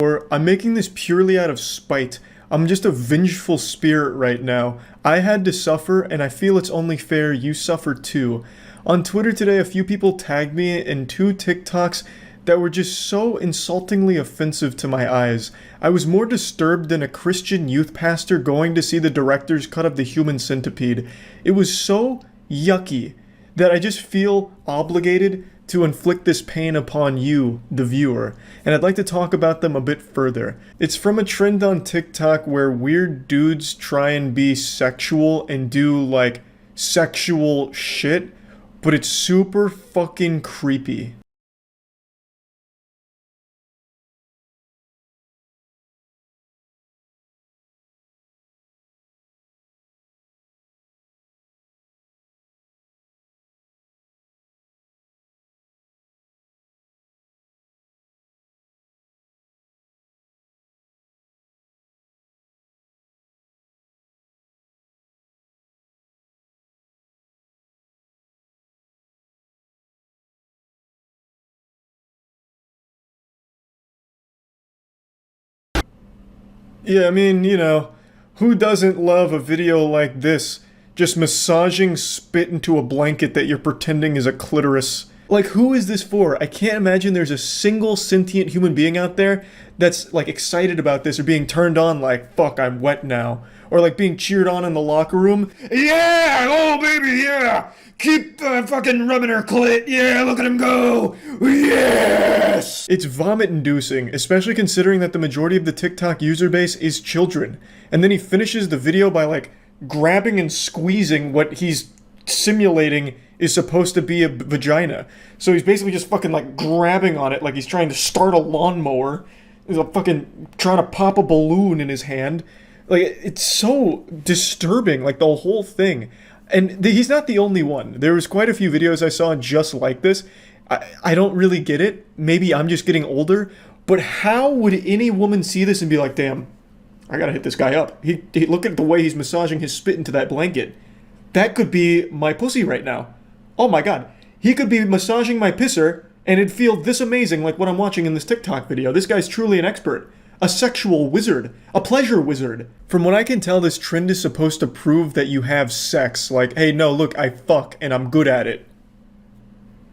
Or I'm making this purely out of spite. I'm just a vengeful spirit right now. I had to suffer, and I feel it's only fair you suffer too. On Twitter today, a few people tagged me in 2 TikToks that were just so insultingly offensive to my eyes. I was more disturbed than a Christian youth pastor going to see the director's cut of The Human Centipede. It was so yucky that I just feel obligated to inflict this pain upon you, the viewer, and I'd like to talk about them a bit further. It's from a trend on TikTok where weird dudes try and be sexual and do, like, sexual shit, but it's super fucking creepy. Yeah, I mean, you know, who doesn't love a video like this? Just massaging spit into a blanket that you're pretending is a clitoris. Like, who is this for? I can't imagine there's a single sentient human being out there that's, like, excited about this or being turned on like, fuck, I'm wet now. Or, like, being cheered on in the locker room. Yeah! Oh, baby, yeah! Keep fucking rubbing her clit. Yeah, look at him go. Yes! It's vomit-inducing, especially considering that the majority of the TikTok user base is children. And then he finishes the video by, like, grabbing and squeezing what he's simulating is supposed to be a vagina. So he's basically just fucking, like, grabbing on it like he's trying to start a lawnmower. He's like fucking trying to pop a balloon in his hand. Like, it's so disturbing, like, the whole thing. And he's not the only one. There was quite a few videos I saw just like this. I don't really get it. Maybe I'm just getting older. But how would any woman see this and be like, damn, I gotta hit this guy up. He look at the way he's massaging his spit into that blanket. That could be my pussy right now. Oh my god. He could be massaging my pisser, and it'd feel this amazing like what I'm watching in this TikTok video. This guy's truly an expert. A sexual wizard. A pleasure wizard. From what I can tell, this trend is supposed to prove that you have sex. Like, hey, no, look, I fuck, and I'm good at it.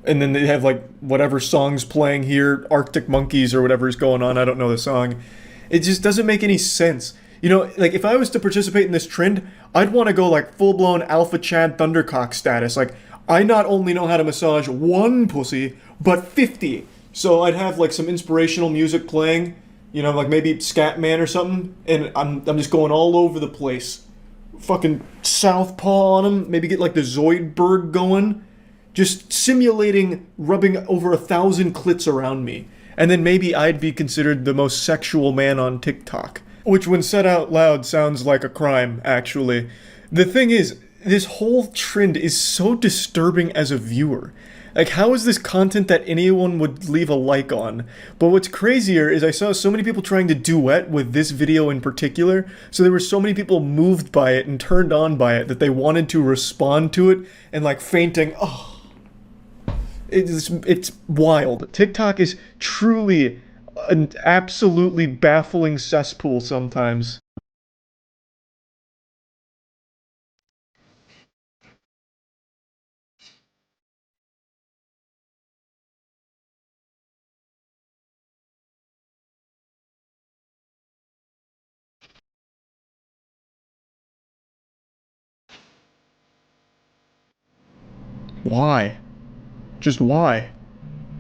And then they have, like, whatever song's playing here, Arctic Monkeys or whatever is going on, I don't know the song. It just doesn't make any sense. You know, like, if I was to participate in this trend, I'd want to go, like, full-blown Alpha Chad Thundercock status. Like, I not only know how to massage one pussy, but 50. So I'd have, like, some inspirational music playing, you know, like maybe Scatman or something, and I'm just going all over the place. Fucking southpaw on him, maybe get, like, the Zoidberg going. Just simulating rubbing over 1,000 clits around me. And then maybe I'd be considered the most sexual man on TikTok. Which, when said out loud, sounds like a crime, actually. The thing is, this whole trend is so disturbing as a viewer. Like, how is this content that anyone would leave a like on? But what's crazier is I saw so many people trying to duet with this video in particular, so there were so many people moved by it and turned on by it that they wanted to respond to it and, like, fainting, oh. It's wild. TikTok is truly an absolutely baffling cesspool sometimes. Why? Just why?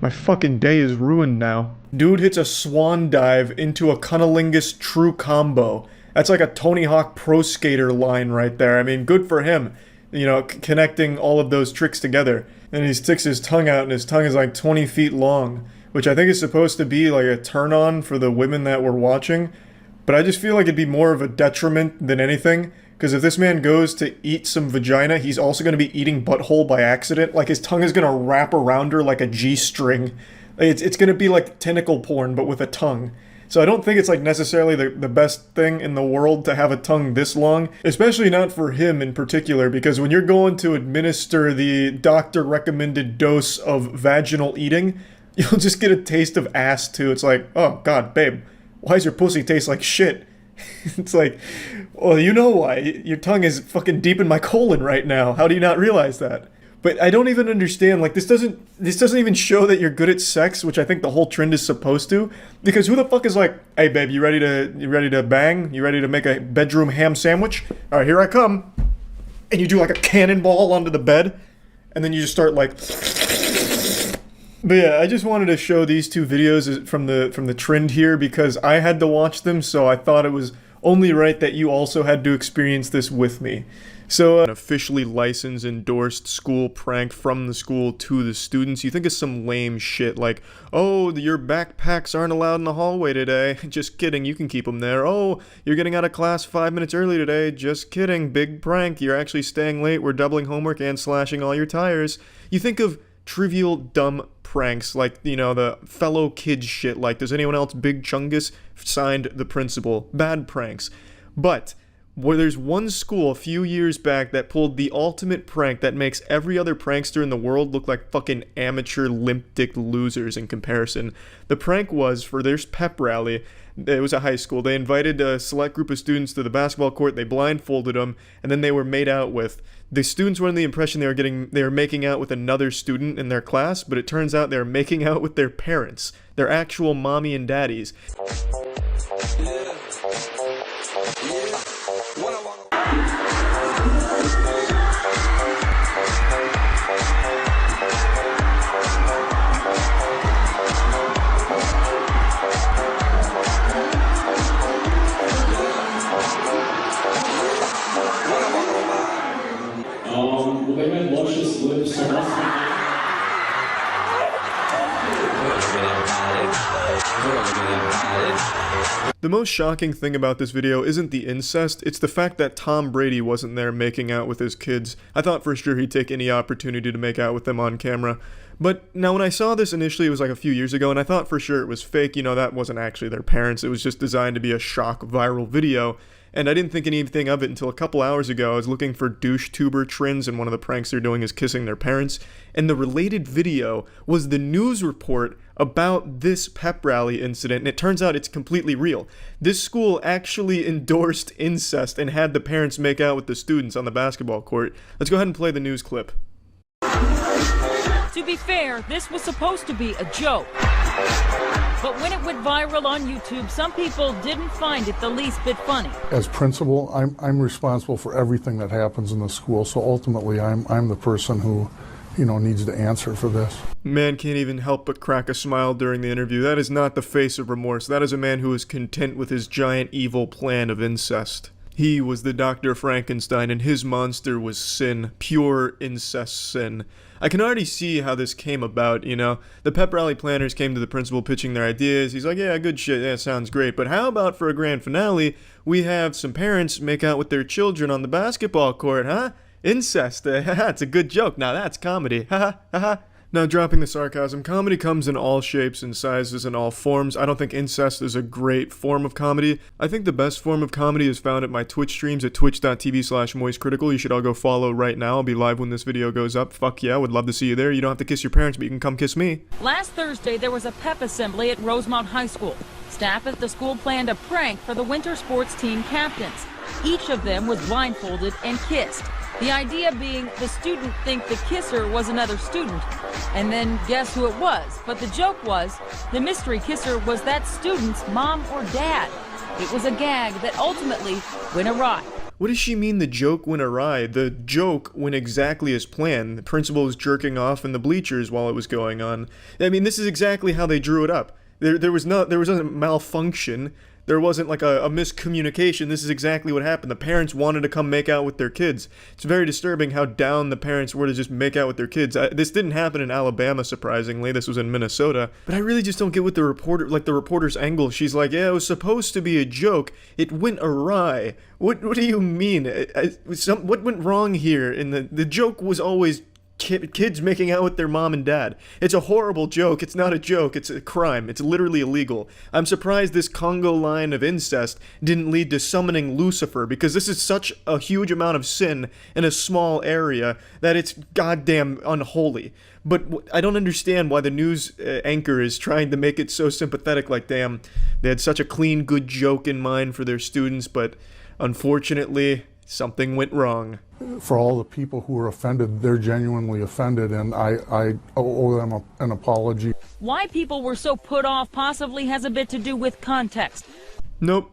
My fucking day is ruined now. Dude hits a swan dive into a cunnilingus true combo. That's like a Tony Hawk Pro Skater line right there. I mean, good for him. You know, connecting all of those tricks together. And he sticks his tongue out and his tongue is like 20 feet long. Which I think is supposed to be like a turn on for the women that we're watching. But I just feel like it'd be more of a detriment than anything. Because if this man goes to eat some vagina, he's also going to be eating butthole by accident. Like, his tongue is going to wrap around her like a G-string. It's going to be like tentacle porn, but with a tongue. So I don't think it's, like, necessarily the best thing in the world to have a tongue this long. Especially not for him in particular, because when you're going to administer the doctor-recommended dose of vaginal eating, you'll just get a taste of ass, too. It's like, oh, God, babe, why does your pussy taste like shit? It's like, well, you know why. Your tongue is fucking deep in my colon right now. How do you not realize that? But I don't even understand, like, this doesn't even show that you're good at sex, which I think the whole trend is supposed to. Because who the fuck is like, hey babe, you ready to bang? You ready to make a bedroom ham sandwich? Alright, here I come. And you do like a cannonball onto the bed, and then you just start like. But yeah, I just wanted to show these two videos from the trend here because I had to watch them, so I thought it was only right that you also had to experience this with me. So, an officially licensed, endorsed school prank from the school to the students. You think of some lame shit like, oh, your backpacks aren't allowed in the hallway today. Just kidding, you can keep them there. Oh, you're getting out of class 5 minutes early today. Just kidding, big prank. You're actually staying late. We're doubling homework and slashing all your tires. You think of trivial, dumb pranks like, you know, the fellow kids shit like, does anyone else Big Chungus? Signed the principal. Bad pranks. But where there's one school a few years back that pulled the ultimate prank that makes every other prankster in the world look like fucking amateur limp-dick losers in comparison. The prank was, for their pep rally, it was a high school, they invited a select group of students to the basketball court, they blindfolded them, and then they were made out with. The students were under the impression they were making out with another student in their class, but it turns out they were making out with their parents, their actual mommy and daddies. The most shocking thing about this video isn't the incest, it's the fact that Tom Brady wasn't there making out with his kids. I thought for sure he'd take any opportunity to make out with them on camera. But now when I saw this initially, it was like a few years ago, and I thought for sure it was fake, you know, that wasn't actually their parents, it was just designed to be a shock viral video. And I didn't think anything of it until a couple hours ago. I was looking for douche tuber trends, and one of the pranks they're doing is kissing their parents. And the related video was the news report about this pep rally incident, and it turns out it's completely real. This school actually endorsed incest and had the parents make out with the students on the basketball court. Let's go ahead and play the news clip. To be fair, this was supposed to be a joke. But when it went viral on YouTube, some people didn't find it the least bit funny. As principal, I'm responsible for everything that happens in the school, so ultimately I'm the person who, you know, needs to answer for this. Man can't even help but crack a smile during the interview. That is not the face of remorse. That is a man who is content with his giant evil plan of incest. He was the Dr. Frankenstein, and his monster was sin. Pure incest sin. I can already see how this came about, you know. The pep rally planners came to the principal pitching their ideas. He's like, yeah, good shit, yeah, sounds great. But how about for a grand finale, we have some parents make out with their children on the basketball court, huh? Incest, it's a good joke. Now that's comedy, ha ha ha. Now, dropping the sarcasm, comedy comes in all shapes and sizes and all forms. I don't think incest is a great form of comedy. I think the best form of comedy is found at my Twitch streams at twitch.tv/moistcritical. You should all go follow right now. I'll be live when this video goes up. Fuck yeah, would love to see you there. You don't have to kiss your parents, but you can come kiss me. Last Thursday, there was a pep assembly at Rosemount High School. Staff at the school planned a prank for the winter sports team captains. Each of them was blindfolded and kissed. The idea being the student think the kisser was another student, and then guess who it was. But the joke was, the mystery kisser was that student's mom or dad. It was a gag that ultimately went awry. What does she mean the joke went awry? The joke went exactly as planned. The principal was jerking off in the bleachers while it was going on. I mean, this is exactly how they drew it up. There was a malfunction. There wasn't like a miscommunication. This is exactly what happened. The parents wanted to come make out with their kids. It's very disturbing how down the parents were to just make out with their kids. This didn't happen in Alabama, surprisingly. This was in Minnesota. But I really just don't get what the reporter's angle. She's like, yeah, it was supposed to be a joke. It went awry. What do you mean? What went wrong here? And the joke was always kids making out with their mom and dad. It's a horrible joke. It's not a joke. It's a crime. It's literally illegal. I'm surprised this Congo line of incest didn't lead to summoning Lucifer, because this is such a huge amount of sin in a small area that it's goddamn unholy. But I don't understand why the news anchor is trying to make it so sympathetic, like, damn, they had such a clean, good joke in mind for their students, but unfortunately, something went wrong. For all the people who were offended, they're genuinely offended, and I owe them an apology. Why people were so put off possibly has a bit to do with context. Nope.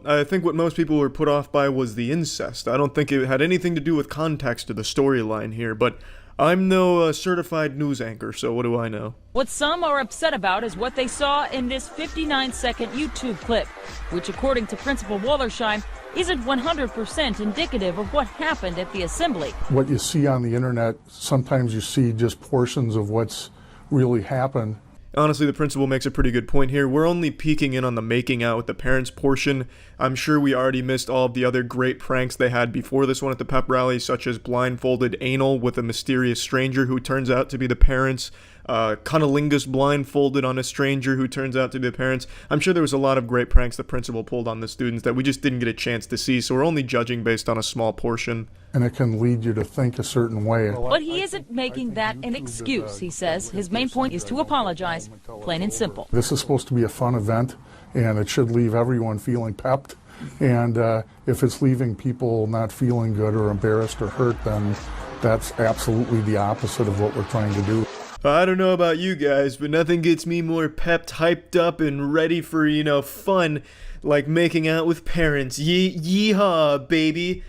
I think what most people were put off by was the incest. I don't think it had anything to do with context or the storyline here, but I'm no certified news anchor, so what do I know? What some are upset about is what they saw in this 59-second YouTube clip, which, according to Principal Wallersheim, isn't 100% indicative of what happened at the assembly. What you see on the internet, sometimes you see just portions of what's really happened. Honestly, the principal makes a pretty good point here. We're only peeking in on the making out with the parents portion. I'm sure we already missed all of the other great pranks they had before this one at the pep rally, such as blindfolded anal with a mysterious stranger who turns out to be the parents, cunnilingus blindfolded on a stranger who turns out to be the parents. I'm sure there was a lot of great pranks the principal pulled on the students that we just didn't get a chance to see, so we're only judging based on a small portion. And it can lead you to think a certain way. But he isn't making that an excuse, he says. His main point is to apologize, plain and simple. This is supposed to be a fun event, and it should leave everyone feeling pepped. And if it's leaving people not feeling good or embarrassed or hurt, then that's absolutely the opposite of what we're trying to do. I don't know about you guys, but nothing gets me more pepped, hyped up, and ready for, fun like making out with parents. Yeehaw, baby.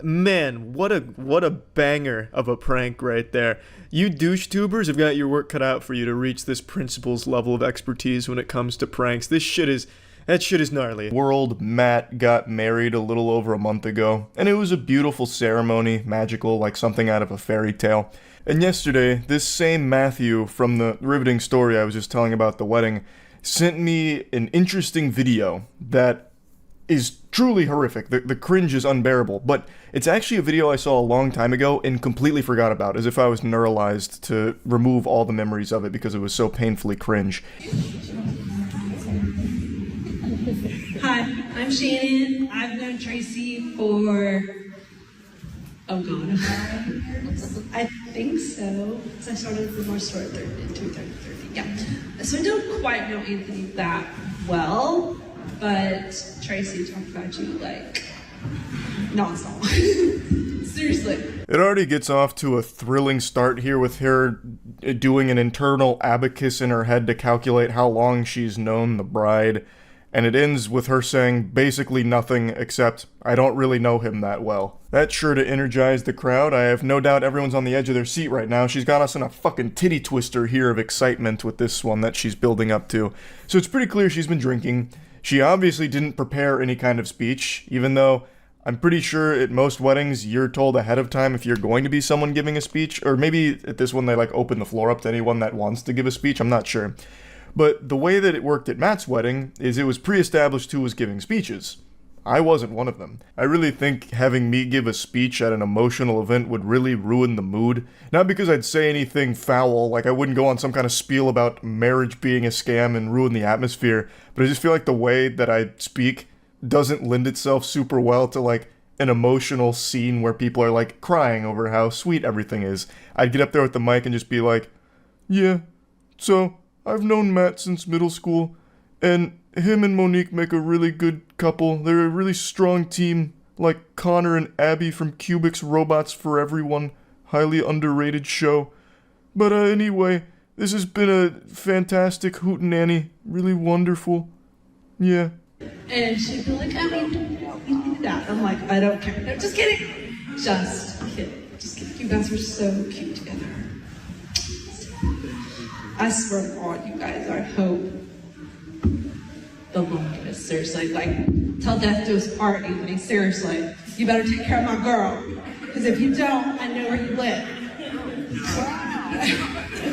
Man, what a banger of a prank right there. You douche tubers have got your work cut out for you to reach this principal's level of expertise when it comes to pranks. That shit is gnarly. World Matt got married a little over a month ago, and it was a beautiful ceremony, magical, like something out of a fairy tale. And yesterday, this same Matthew from the riveting story I was just telling about the wedding sent me an interesting video that is truly horrific. The cringe is unbearable, but it's actually a video I saw a long time ago and completely forgot about, as if I was neuralized to remove all the memories of it because it was so painfully cringe. Hi, I'm Shannon. I've known Tracy for, oh god, I think so. So I started the North Store at 2:30. Yeah. So I don't quite know Anthony that well, but Tracy talked about you like nonstop. Seriously. It already gets off to a thrilling start here with her doing an internal abacus in her head to calculate how long she's known the bride. And it ends with her saying basically nothing except, I don't really know him that well. That's sure to energize the crowd. I have no doubt everyone's on the edge of their seat right now. She's got us in a fucking titty twister here of excitement with this one that she's building up to. So it's pretty clear she's been drinking. She obviously didn't prepare any kind of speech, even though I'm pretty sure at most weddings you're told ahead of time if you're going to be someone giving a speech, or maybe at this one they open the floor up to anyone that wants to give a speech, I'm not sure. But the way that it worked at Matt's wedding is it was pre-established who was giving speeches. I wasn't one of them. I really think having me give a speech at an emotional event would really ruin the mood. Not because I'd say anything foul, like I wouldn't go on some kind of spiel about marriage being a scam and ruin the atmosphere, but I just feel like the way that I speak doesn't lend itself super well to an emotional scene where people are crying over how sweet everything is. I'd get up there with the mic and just be like, yeah, so I've known Matt since middle school, and him and Monique make a really good couple. They're a really strong team, like Connor and Abby from Kubik's Robots for Everyone. Highly underrated show. But anyway, this has been a fantastic hootenanny. Really wonderful. Yeah. And she'd be like, I mean, you do that. I'm like, I don't care. No, just kidding. Just kidding. Just kidding. You guys are so cute together. I swear to God, you guys are hope. The longest, seriously. Till death do us part, Anthony. Seriously. You better take care of my girl. Because if you don't, I know where you live.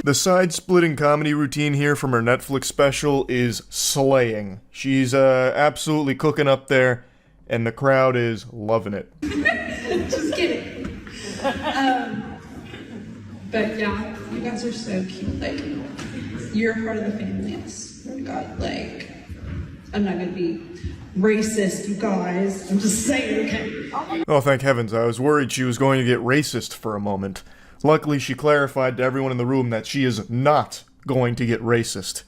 The side-splitting comedy routine here from her Netflix special is slaying. She's absolutely cooking up there, and the crowd is loving it. Just kidding. But yeah, you guys are so cute. Like, you're part of the family. I swear to God. Like, I'm not gonna be racist, you guys. I'm just saying, okay? Oh, thank heavens, I was worried she was going to get racist for a moment. Luckily, she clarified to everyone in the room that she is not going to get racist.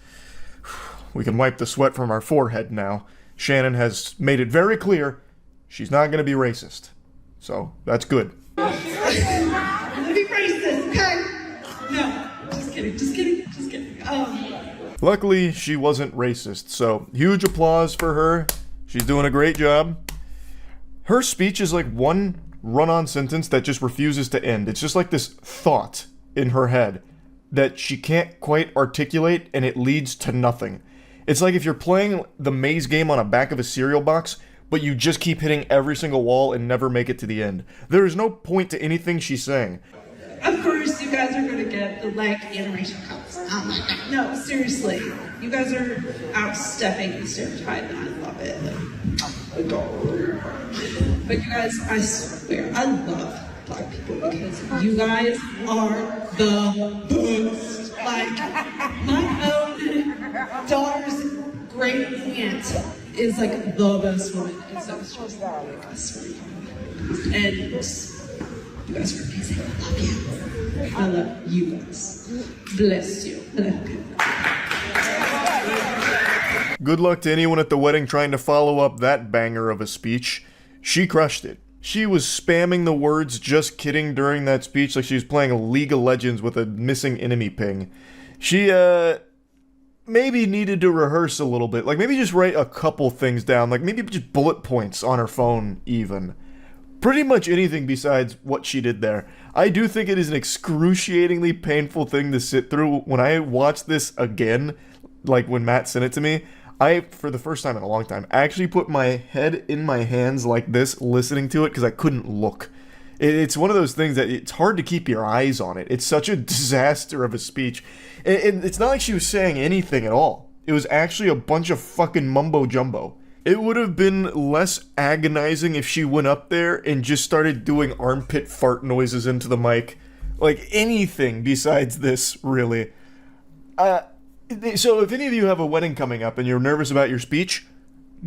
We can wipe the sweat from our forehead now. Shannon has made it very clear she's not going to be racist. So, that's good. I'm gonna be racist, okay? No, just kidding, just kidding, just kidding. Luckily, she wasn't racist, so huge applause for her. She's doing a great job. Her speech is like one run-on sentence that just refuses to end. It's just like this thought in her head that she can't quite articulate, and it leads to nothing. It's like if you're playing the maze game on the back of a cereal box, but you just keep hitting every single wall and never make it to the end. There is no point to anything she's saying. Of course, you guys are gonna get the like interracial couples. Oh my God. No, seriously, you guys are outstepping the stereotype, and I love it. Like, adore. But you guys, I swear, I love Black people because you guys are the best. Like, my own daughter's great aunt is like the best woman, and so it's just like, I swear to God. And you guys are amazing. I love you. I love you guys. Bless you. Good luck to anyone at the wedding trying to follow up that banger of a speech. She crushed it. She was spamming the words "just kidding" during that speech like she was playing League of Legends with a missing enemy ping. She, maybe needed to rehearse a little bit. Like, maybe just write a couple things down. Like, maybe just bullet points on her phone, even. Pretty much anything besides what she did there. I do think it is an excruciatingly painful thing to sit through. When I watched this again, like when Matt sent it to me, I, for the first time in a long time, actually put my head in my hands like this, listening to it, because I couldn't look. It's one of those things that it's hard to keep your eyes on it. It's such a disaster of a speech. And it's not like she was saying anything at all. It was actually a bunch of fucking mumbo-jumbo. It would have been less agonizing if she went up there and just started doing armpit fart noises into the mic. Like, anything besides this, really. So if any of you have a wedding coming up and you're nervous about your speech,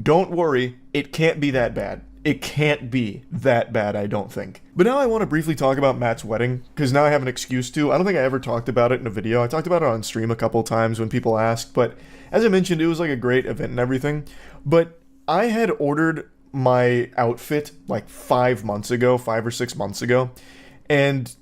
don't worry, it can't be that bad. It can't be that bad, I don't think. But now I want to briefly talk about Matt's wedding, because now I have an excuse to. I don't think I ever talked about it in a video. I talked about it on stream a couple times when people asked, but as I mentioned, it was like a great event and everything. But I had ordered my outfit like 5 or 6 months ago, and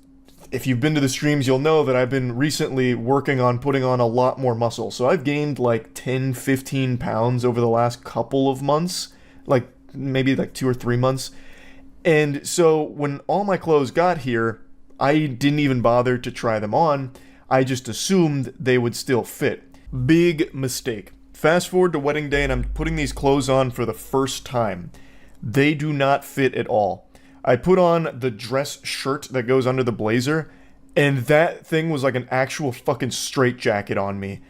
if you've been to the streams, you'll know that I've been recently working on putting on a lot more muscle. So I've gained like 10, 15 pounds over the last couple of months, like maybe like 2 or 3 months. And so when all my clothes got here, I didn't even bother to try them on. I just assumed they would still fit. Big mistake. Fast forward to wedding day and I'm putting these clothes on for the first time. They do not fit at all. I put on the dress shirt that goes under the blazer, and that thing was like an actual fucking straitjacket on me.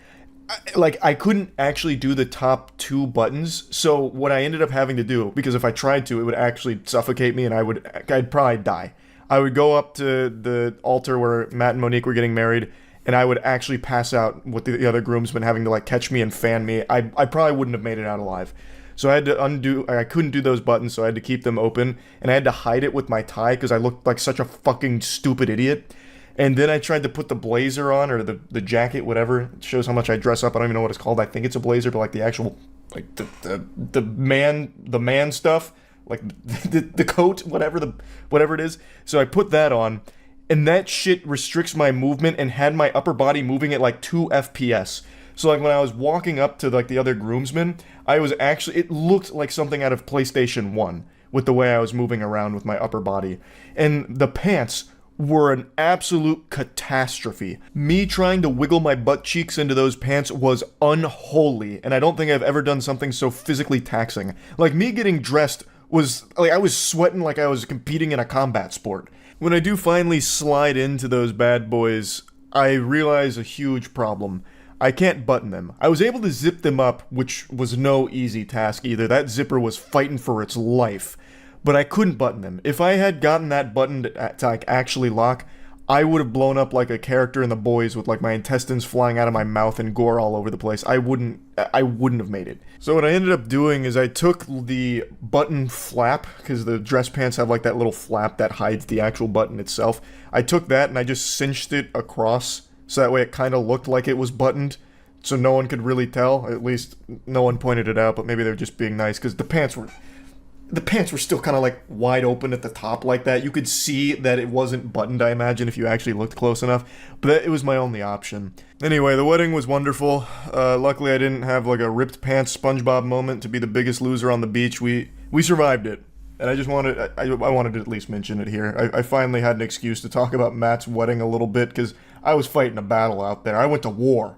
I couldn't actually do the top 2 buttons, so what I ended up having to do, because if I tried to, it would actually suffocate me and I'd probably die. I would go up to the altar where Matt and Monique were getting married, and I would actually pass out with the other groomsmen having to like catch me and fan me. I probably wouldn't have made it out alive. So I had to I couldn't do those buttons, so I had to keep them open, and I had to hide it with my tie because I looked like such a fucking stupid idiot. And then I tried to put the blazer on, or the jacket, whatever. It shows how much I dress up. I don't even know what it's called. I think it's a blazer, but like the actual, like the man stuff, like the coat, whatever it is. So I put that on, and that shit restricts my movement and had my upper body moving at like 2 FPS. So like when I was walking up to like the other groomsmen, it looked like something out of PlayStation 1 with the way I was moving around with my upper body. And the pants were an absolute catastrophe. Me trying to wiggle my butt cheeks into those pants was unholy, and I don't think I've ever done something so physically taxing. Like, me getting dressed was, like, I was sweating like I was competing in a combat sport. When I do finally slide into those bad boys, I realize a huge problem. I can't button them. I was able to zip them up, which was no easy task either. That zipper was fighting for its life. But I couldn't button them. If I had gotten that button to like, actually lock, I would have blown up like a character in The Boys with like my intestines flying out of my mouth and gore all over the place. I wouldn't have made it. So what I ended up doing is I took the button flap, because the dress pants have like that little flap that hides the actual button itself. I took that and I just cinched it across, so that way it kind of looked like it was buttoned, so no one could really tell. At least no one pointed it out, but maybe they're just being nice, because the pants were still kind of like wide open at the top like that. You could see that it wasn't buttoned, I imagine, if you actually looked close enough. But it was my only option. Anyway, the wedding was wonderful. Luckily I didn't have like a ripped pants SpongeBob moment to be the biggest loser on the beach. We survived it. And I just wanted, I wanted to at least mention it here. I finally had an excuse to talk about Matt's wedding a little bit, because I was fighting a battle out there. I went to war.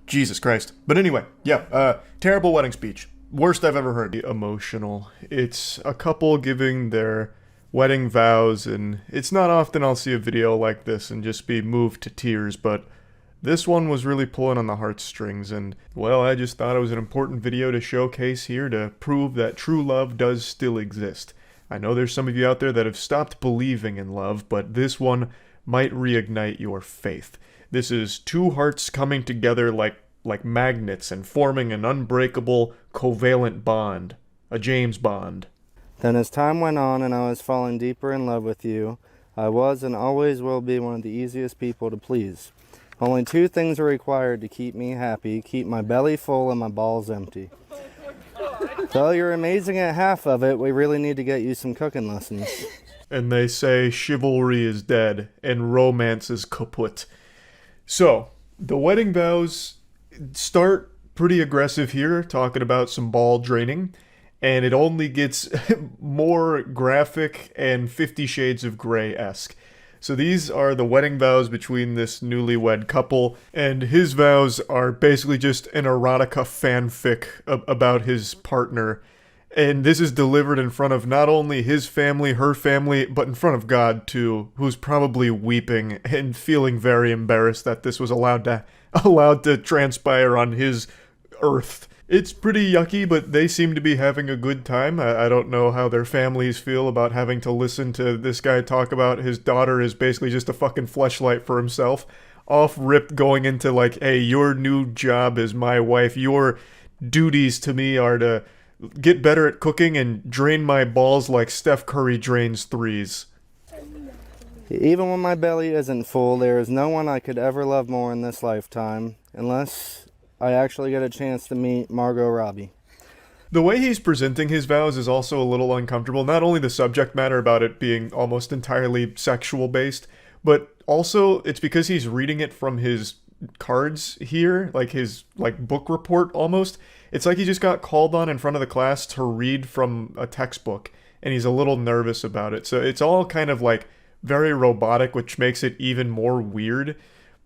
Jesus Christ. But anyway, yeah, terrible wedding speech. Worst I've ever heard. Emotional. It's a couple giving their wedding vows, and it's not often I'll see a video like this and just be moved to tears, but this one was really pulling on the heartstrings, and, well, I just thought it was an important video to showcase here to prove that true love does still exist. I know there's some of you out there that have stopped believing in love, but this one might reignite your faith. This is two hearts coming together like magnets and forming an unbreakable, covalent bond. A James Bond. Then as time went on and I was falling deeper in love with you, I was and always will be one of the easiest people to please. Only two things are required to keep me happy: keep my belly full and my balls empty. Though you're amazing at half of it, we really need to get you some cooking lessons. And they say chivalry is dead and romance is kaput. So, the wedding vows start pretty aggressive here, talking about some ball draining, and it only gets more graphic and 50 Shades of Grey-esque. So these are the wedding vows between this newlywed couple, and his vows are basically just an erotica fanfic about his partner. And this is delivered in front of not only his family, her family, but in front of God too, who's probably weeping and feeling very embarrassed that this was allowed to transpire on his earth. It's pretty yucky, but they seem to be having a good time. I don't know how their families feel about having to listen to this guy talk about his daughter is basically just a fucking fleshlight for himself. Off-rip going into like, hey, your new job as my wife, your duties to me are to get better at cooking and drain my balls like Steph Curry drains threes. Even when my belly isn't full, there is no one I could ever love more in this lifetime, unless I actually get a chance to meet Margot Robbie. The way he's presenting his vows is also a little uncomfortable. Not only the subject matter about it being almost entirely sexual based, but also it's because he's reading it from his cards here, like his book report almost. It's like he just got called on in front of the class to read from a textbook, and he's a little nervous about it. So it's all kind of like very robotic, which makes it even more weird.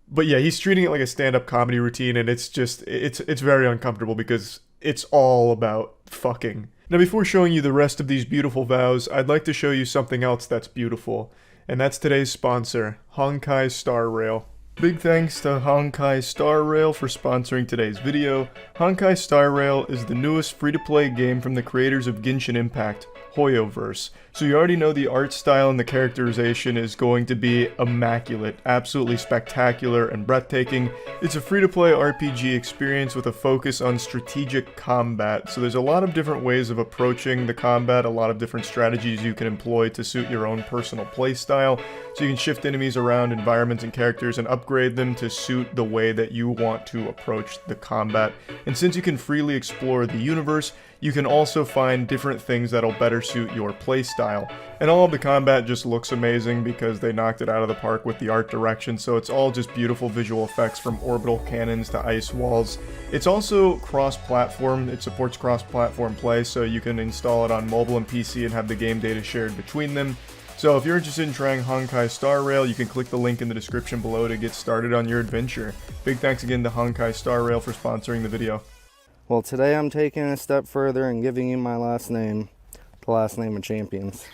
But yeah, he's treating it like a stand-up comedy routine, and it's just, it's very uncomfortable because it's all about fucking. Now, before showing you the rest of these beautiful vows, I'd like to show you something else that's beautiful, and that's today's sponsor, Honkai Star Rail. Big thanks to Honkai Star Rail for sponsoring today's video. Honkai Star Rail is the newest free-to-play game from the creators of Genshin Impact, Hoyoverse. So you already know the art style and the characterization is going to be immaculate, absolutely spectacular and breathtaking. It's a free-to-play RPG experience with a focus on strategic combat. So there's a lot of different ways of approaching the combat, a lot of different strategies you can employ to suit your own personal playstyle. So you can shift enemies around environments and characters and upgrade them to suit the way that you want to approach the combat. And since you can freely explore the universe, you can also find different things that'll better suit your playstyle. And all of the combat just looks amazing because they knocked it out of the park with the art direction, so it's all just beautiful visual effects from orbital cannons to ice walls. It's also cross-platform, it supports cross-platform play, so you can install it on mobile and PC and have the game data shared between them. So if you're interested in trying Honkai Star Rail, you can click the link in the description below to get started on your adventure. Big thanks again to Honkai Star Rail for sponsoring the video. Well, today I'm taking a step further and giving you my last name, the last name of champions.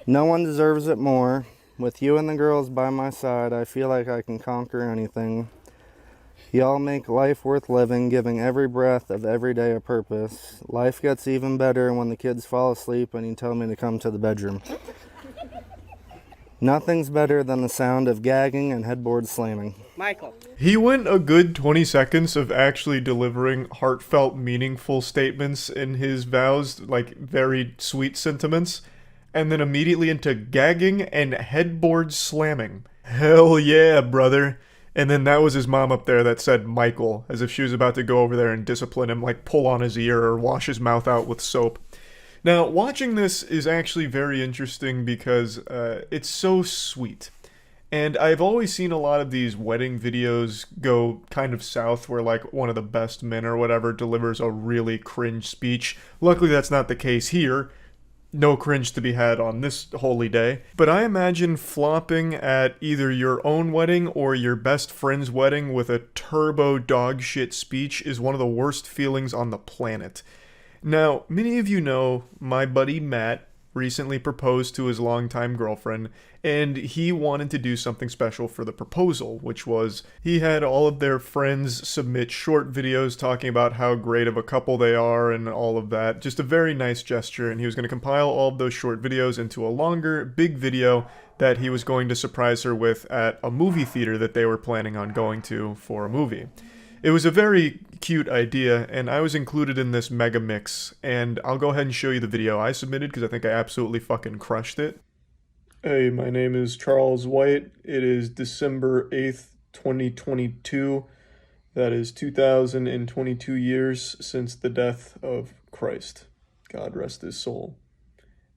No one deserves it more. With you and the girls by my side, I feel like I can conquer anything. Y'all make life worth living, giving every breath of every day a purpose. Life gets even better when the kids fall asleep and you tell me to come to the bedroom. Nothing's better than the sound of gagging and headboard slamming. Michael. He went a good 20 seconds of actually delivering heartfelt, meaningful statements in his vows, like very sweet sentiments, and then immediately into gagging and headboard slamming. Hell yeah, brother. And then that was his mom up there that said Michael, as if she was about to go over there and discipline him, like pull on his ear or wash his mouth out with soap. Now, watching this is actually very interesting because it's so sweet. And I've always seen a lot of these wedding videos go kind of south where like one of the best men or whatever delivers a really cringe speech. Luckily that's not the case here. No cringe to be had on this holy day. But I imagine flopping at either your own wedding or your best friend's wedding with a turbo dog shit speech is one of the worst feelings on the planet. Now, many of you know my buddy Matt recently proposed to his longtime girlfriend, and he wanted to do something special for the proposal, which was he had all of their friends submit short videos talking about how great of a couple they are and all of that. Just a very nice gesture, and he was going to compile all of those short videos into a longer, big video that he was going to surprise her with at a movie theater that they were planning on going to for a movie. It was a very cute idea, and I was included in this mega mix, and I'll go ahead and show you the video I submitted because I think I absolutely fucking crushed it. Hey, my name is Charles White. It is December 8th, 2022. That is 2022 years since the death of Christ. God rest his soul.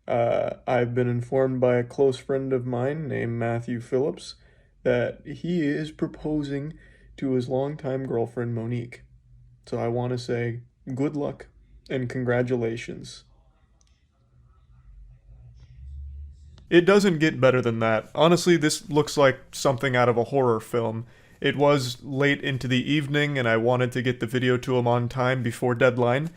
I've been informed by a close friend of mine named Matthew Phillips that he is proposing to his longtime girlfriend Monique. So I want to say good luck and congratulations. It doesn't get better than that. Honestly, this looks like something out of a horror film. It was late into the evening and I wanted to get the video to him on time before deadline.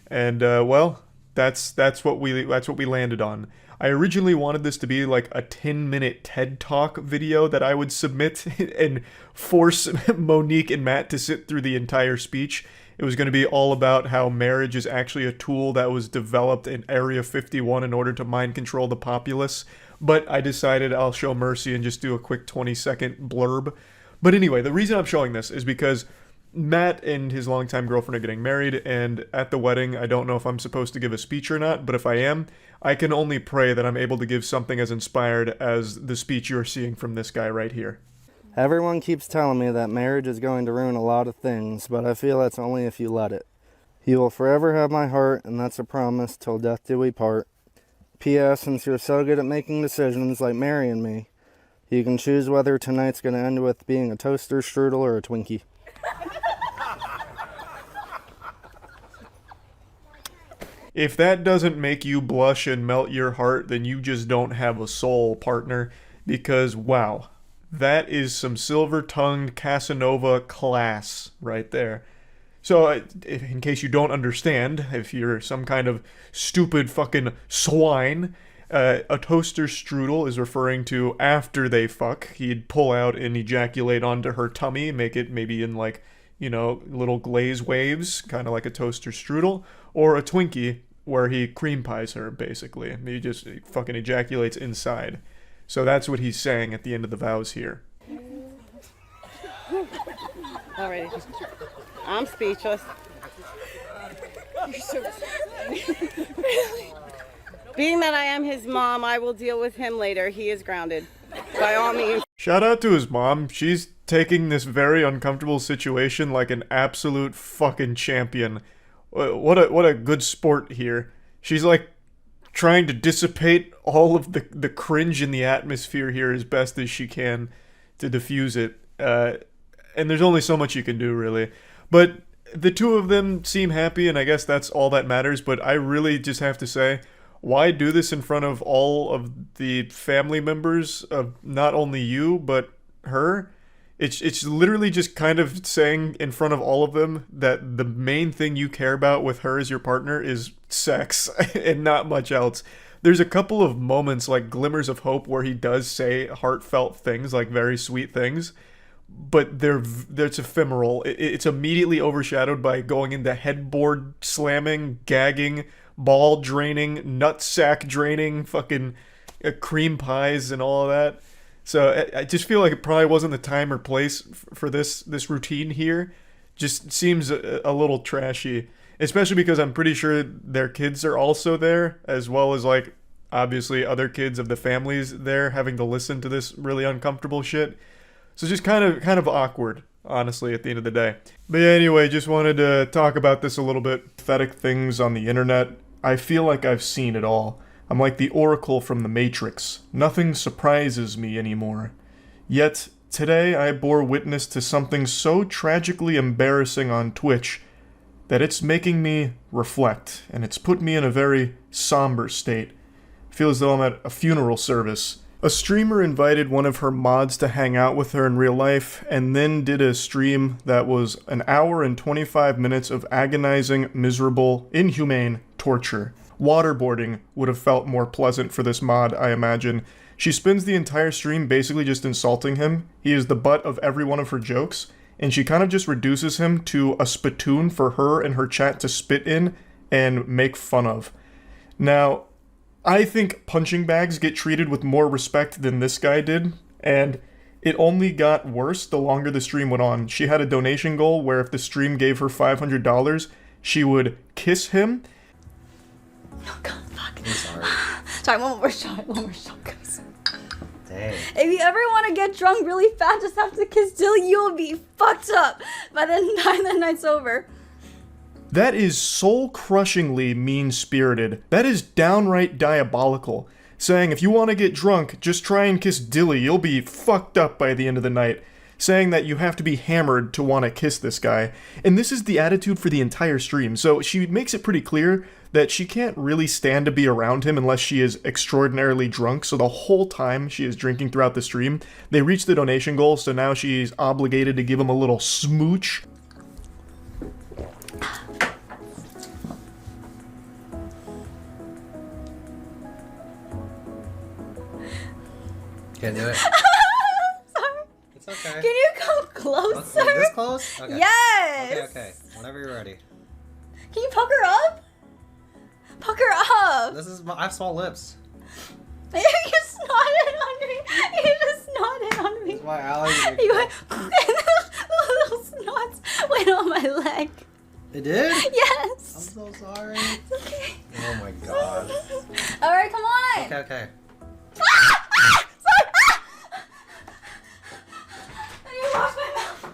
And well, that's what we landed on. I originally wanted this to be like a 10-minute TED Talk video that I would submit and force Monique and Matt to sit through the entire speech. It was going to be all about how marriage is actually a tool that was developed in Area 51 in order to mind control the populace. But I decided I'll show mercy and just do a quick 20-second blurb. But anyway, the reason I'm showing this is because Matt and his longtime girlfriend are getting married, and at the wedding, I don't know if I'm supposed to give a speech or not, but if I am, I can only pray that I'm able to give something as inspired as the speech you're seeing from this guy right here. Everyone keeps telling me that marriage is going to ruin a lot of things, but I feel that's only if you let it. You will forever have my heart, and that's a promise till death do we part. P.S. Since you're so good at making decisions like marrying me, you can choose whether tonight's going to end with being a toaster, strudel, or a Twinkie. If that doesn't make you blush and melt your heart, then you just don't have a soul, partner. Because, wow, that is some silver-tongued Casanova class right there. So, in case you don't understand, if you're some kind of stupid fucking swine, a toaster strudel is referring to after they fuck. He'd pull out and ejaculate onto her tummy, make it maybe in like, you know, little glaze waves, kind of like a toaster strudel, or a Twinkie, where he cream pies her, basically. He just fucking ejaculates inside. So that's what he's saying at the end of the vows here. Alrighty. I'm speechless. You're so Really? Being that I am his mom, I will deal with him later. He is grounded. By all means. Shout out to his mom. She's taking this very uncomfortable situation like an absolute fucking champion. What a good sport here. She's like trying to dissipate all of the cringe in the atmosphere here as best as she can to diffuse it. And there's only so much you can do, really. But the two of them seem happy, and I guess that's all that matters. But I really just have to say, why do this in front of all of the family members of not only you, but her? It's literally just kind of saying in front of all of them that the main thing you care about with her as your partner is sex and not much else. There's a couple of moments, like glimmers of hope, where he does say heartfelt things, like very sweet things, but it's ephemeral. It's immediately overshadowed by going into headboard slamming, gagging, ball draining, nutsack draining, fucking cream pies and all of that. So I just feel like it probably wasn't the time or place for this routine here. Just seems a little trashy, especially because I'm pretty sure their kids are also there, as well as like obviously other kids of the families there having to listen to this really uncomfortable shit. So just kind of awkward, honestly, at the end of the day. But yeah, anyway, just wanted to talk about this a little bit. Pathetic things on the internet. I feel like I've seen it all. I'm like the Oracle from the Matrix. Nothing surprises me anymore. Yet, today I bore witness to something so tragically embarrassing on Twitch that it's making me reflect, and it's put me in a very somber state. I feel as though I'm at a funeral service. A streamer invited one of her mods to hang out with her in real life, and then did a stream that was an hour and 25 minutes of agonizing, miserable, inhumane torture. Waterboarding would have felt more pleasant for this mod, I imagine. She spends the entire stream basically just insulting him. He is the butt of every one of her jokes, and she kind of just reduces him to a spittoon for her and her chat to spit in and make fun of. Now, I think punching bags get treated with more respect than this guy did, and it only got worse the longer the stream went on. She had a donation goal where if the stream gave her $500, she would kiss him. Oh god, fuck. I'm sorry. Sorry, one more shot, guys. Dang. If you ever want to get drunk really fast, just have to kiss Dilly, you'll be fucked up by the time the night's over. That is soul-crushingly mean-spirited. That is downright diabolical. Saying if you want to get drunk, just try and kiss Dilly, you'll be fucked up by the end of the night. Saying that you have to be hammered to want to kiss this guy. And this is the attitude for the entire stream, so she makes it pretty clear that she can't really stand to be around him unless she is extraordinarily drunk, so the whole time she is drinking throughout the stream. They reach the donation goal, so now she's obligated to give him a little smooch. Can't do it. Sorry. It's okay. Can you come closer? Okay, this close? Okay. Yes! Okay. Whenever you're ready. Can you pucker up? Pucker up! This is I have small lips. You just snotted on me. You just snotted on me. This is why Allie. You went, and the little snots went on my leg. It did? Yes. I'm so sorry. It's okay. Oh my god. Alright, come on. Okay. Sorry. I need to wash my mouth.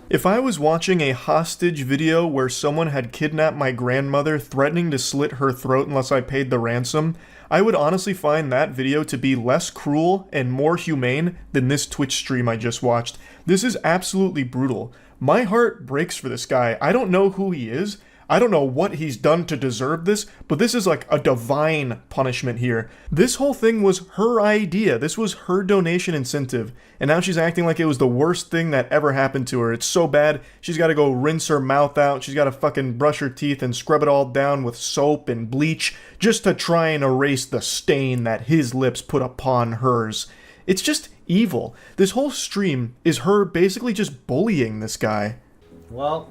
If I was watching a hostage video where someone had kidnapped my grandmother, threatening to slit her throat unless I paid the ransom, I would honestly find that video to be less cruel and more humane than this Twitch stream I just watched. This is absolutely brutal. My heart breaks for this guy. I don't know who he is. I don't know what he's done to deserve this, but this is like a divine punishment here. This whole thing was her idea. This was her donation incentive. And now she's acting like it was the worst thing that ever happened to her. It's so bad, she's got to go rinse her mouth out. She's got to fucking brush her teeth and scrub it all down with soap and bleach just to try and erase the stain that his lips put upon hers. It's just evil. This whole stream is her basically just bullying this guy. Well.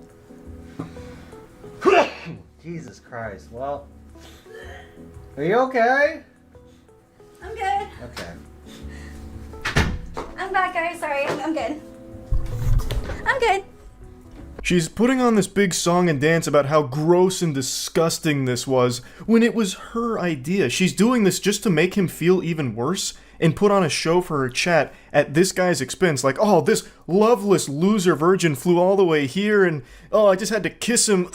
Jesus Christ. Well. Are you okay? I'm good. Okay. I'm back, guys. Sorry. I'm good. I'm good. She's putting on this big song and dance about how gross and disgusting this was, when it was her idea. She's doing this just to make him feel even worse, and put on a show for her chat at this guy's expense. Like, oh, this loveless loser virgin flew all the way here, and oh, I just had to kiss him.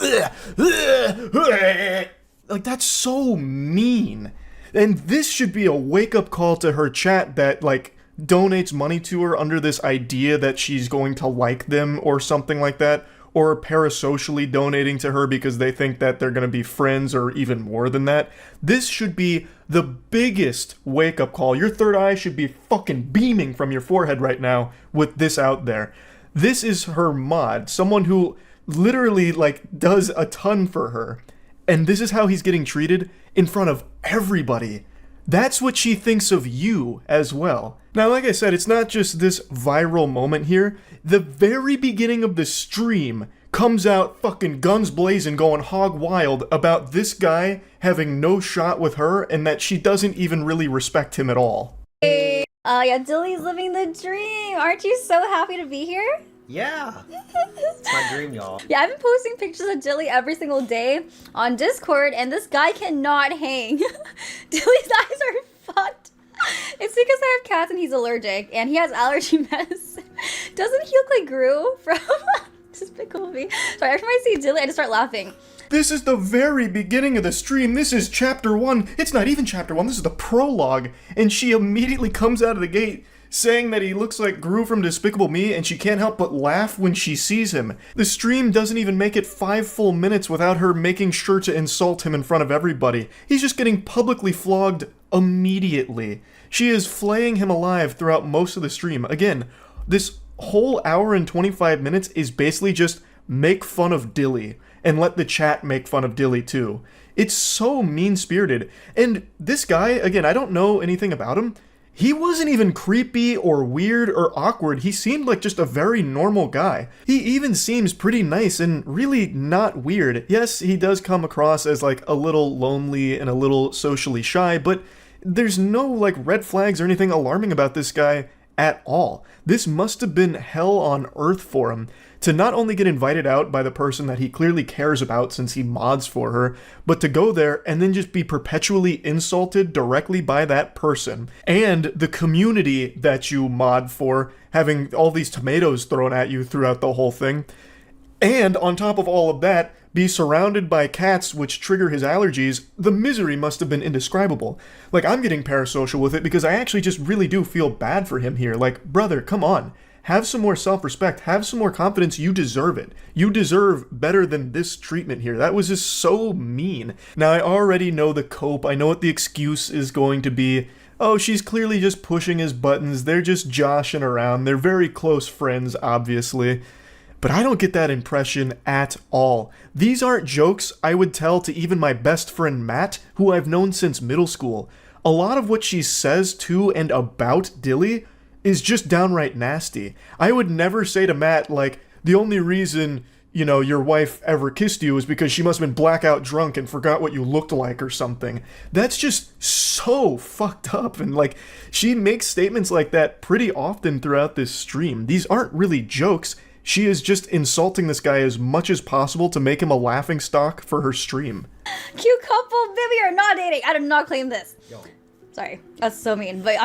Like, that's so mean. And this should be a wake-up call to her chat that, like, donates money to her under this idea that she's going to like them or something like that, or parasocially donating to her because they think that they're going to be friends or even more than that. This should be the biggest wake-up call. Your third eye should be fucking beaming from your forehead right now with this out there. This is her mod, someone who literally, like, does a ton for her. And this is how he's getting treated in front of everybody. That's what she thinks of you as well. Now, like I said, it's not just this viral moment here. The very beginning of the stream, comes out fucking guns blazing, going hog wild about this guy having no shot with her and that she doesn't even really respect him at all. Yeah, Dilly's living the dream. Aren't you so happy to be here? Yeah. It's my dream, y'all. Yeah, I've been posting pictures of Dilly every single day on Discord, and this guy cannot hang. Dilly's eyes are fucked. It's because I have cats and he's allergic, and he has allergy medicine. Doesn't he look like Gru from Despicable Me? Sorry, every time I see Dilly, I just start laughing. This is the very beginning of the stream. This is chapter 1. It's not even chapter 1. This is the prologue. And she immediately comes out of the gate saying that he looks like Gru from Despicable Me, and she can't help but laugh when she sees him. The stream doesn't even make it 5 full minutes without her making sure to insult him in front of everybody. He's just getting publicly flogged immediately. She is flaying him alive throughout most of the stream. Again, this whole hour and 25 minutes is basically just make fun of Dilly, and let the chat make fun of Dilly too. It's so mean-spirited. And this guy, again, I don't know anything about him. He wasn't even creepy or weird or awkward. He seemed like just a very normal guy. He even seems pretty nice and really not weird. Yes, he does come across as like a little lonely and a little socially shy, but there's no like red flags or anything alarming about this guy at all. This must have been hell on earth for him to not only get invited out by the person that he clearly cares about since he mods for her, but to go there and then just be perpetually insulted directly by that person and the community that you mod for, having all these tomatoes thrown at you throughout the whole thing. And on top of all of that, be surrounded by cats which trigger his allergies. The misery must have been indescribable. Like, I'm getting parasocial with it because I actually just really do feel bad for him here. Like, brother, come on. Have some more self-respect. Have some more confidence. You deserve it. You deserve better than this treatment here. That was just so mean. Now, I already know the cope. I know what the excuse is going to be. Oh, she's clearly just pushing his buttons. They're just joshing around. They're very close friends, obviously. But I don't get that impression at all. These aren't jokes I would tell to even my best friend Matt, who I've known since middle school. A lot of what she says to and about Dilly is just downright nasty. I would never say to Matt, like, the only reason, you know, your wife ever kissed you is because she must have been blackout drunk and forgot what you looked like or something. That's just so fucked up. And, like, she makes statements like that pretty often throughout this stream. These aren't really jokes. She is just insulting this guy as much as possible to make him a laughingstock for her stream. Cute couple, baby, are not dating. I did not claim this. Yo. Sorry, that's so mean, but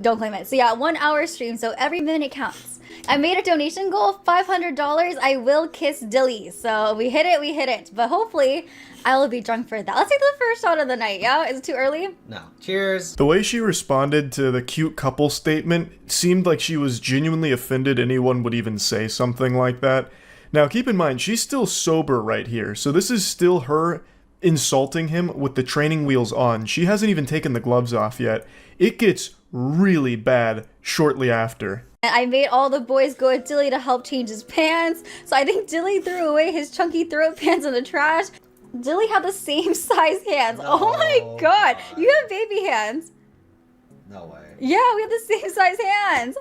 don't claim it. So yeah, 1 hour stream, so every minute counts. I made a donation goal, $500. I will kiss Dilly. So we hit it. But hopefully, I will be drunk for that. Let's take the first shot of the night, yeah? Is it too early? No. Cheers. The way she responded to the cute couple statement seemed like she was genuinely offended anyone would even say something like that. Now, keep in mind, she's still sober right here, so this is still her insulting him with the training wheels on. She hasn't even taken the gloves off yet. It gets really bad shortly after. I made all the boys go with Dilly to help change his pants. So I think Dilly threw away his chunky throat pants in the trash. Dilly had the same size hands. No, oh my god. You have baby hands. No way. Yeah, we have the same size hands.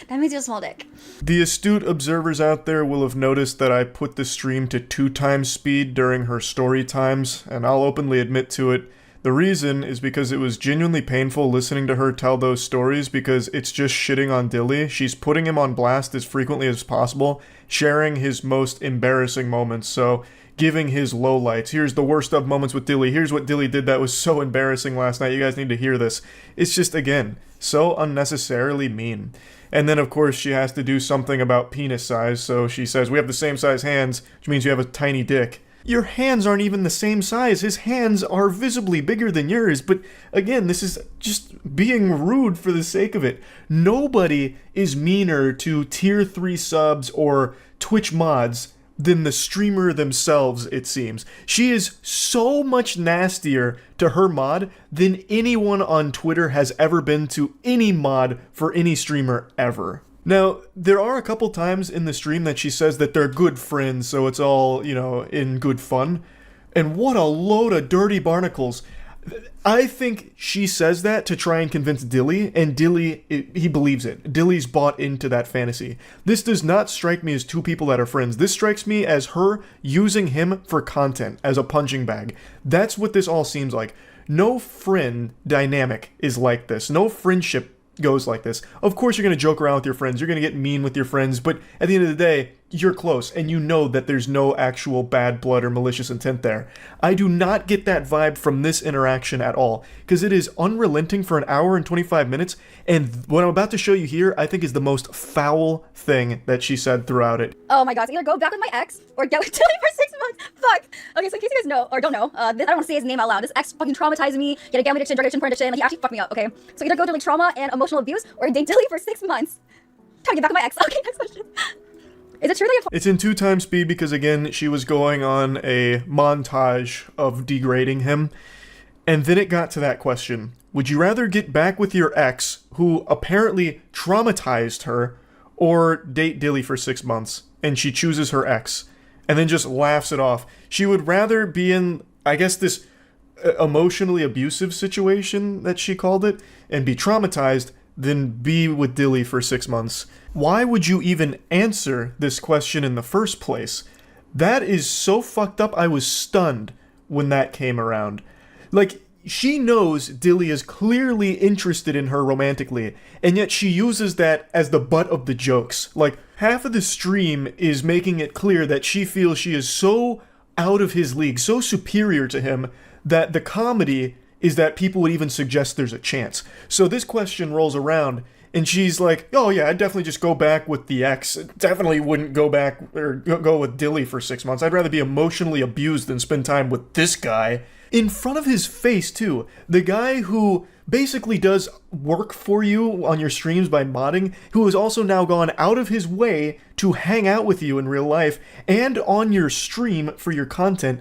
That means you have a small dick. The astute observers out there will have noticed that I put the stream to 2x speed during her story times, and I'll openly admit to it. The reason is because it was genuinely painful listening to her tell those stories because it's just shitting on Dilly. She's putting him on blast as frequently as possible, sharing his most embarrassing moments, so giving his lowlights. Here's the worst of moments with Dilly. Here's what Dilly did that was so embarrassing last night. You guys need to hear this. It's just, again, so unnecessarily mean. And then, of course, she has to do something about penis size, so she says, we have the same size hands, which means you have a tiny dick. Your hands aren't even the same size. His hands are visibly bigger than yours, but again, this is just being rude for the sake of it. Nobody is meaner to tier 3 subs or Twitch mods than the streamer themselves, it seems. She is so much nastier to her mod than anyone on Twitter has ever been to any mod for any streamer ever. Now, there are a couple times in the stream that she says that they're good friends, so it's all, you know, in good fun. And what a load of dirty barnacles. I think she says that to try and convince Dilly, and Dilly, he believes it. Dilly's bought into that fantasy. This does not strike me as two people that are friends. This strikes me as her using him for content, as a punching bag. That's what this all seems like. No friend dynamic is like this. No friendship goes like this. Of course you're going to joke around with your friends, you're going to get mean with your friends, but at the end of the day, you're close, and you know that there's no actual bad blood or malicious intent there. I do not get that vibe from this interaction at all, because it is unrelenting for an hour and 25 minutes, and what I'm about to show you here, I think is the most foul thing that she said throughout it. Oh my god, so either go back with my ex or get with Tilly for 6 months. Fuck. Okay, so in case you guys know, or don't know, I don't want to say his name out loud. This ex fucking traumatized me. He had a gambling addiction, drug addiction, porn addiction. Like, he actually fucked me up, okay? So either go through like trauma and emotional abuse or date Tilly for 6 months. Trying to get back with my ex. Okay, next question. Is it true that It's in 2x speed because, again, she was going on a montage of degrading him. And then it got to that question. Would you rather get back with your ex, who apparently traumatized her, or date Dilly for 6 months? And she chooses her ex. And then just laughs it off. She would rather be in, I guess, this emotionally abusive situation that she called it, and be traumatized, than be with Dilly for 6 months. Why would you even answer this question in the first place? That is so fucked up. I was stunned when that came around. Like, she knows Dilly is clearly interested in her romantically, and yet she uses that as the butt of the jokes. Like, half of the stream is making it clear that she feels she is so out of his league, so superior to him, that the comedy is that people would even suggest there's a chance. So this question rolls around, and she's like, oh yeah, I'd definitely just go back with the ex. Definitely wouldn't go back, or go with Dilly for 6 months. I'd rather be emotionally abused than spend time with this guy. In front of his face, too. The guy who basically does work for you on your streams by modding, who has also now gone out of his way to hang out with you in real life, and on your stream for your content.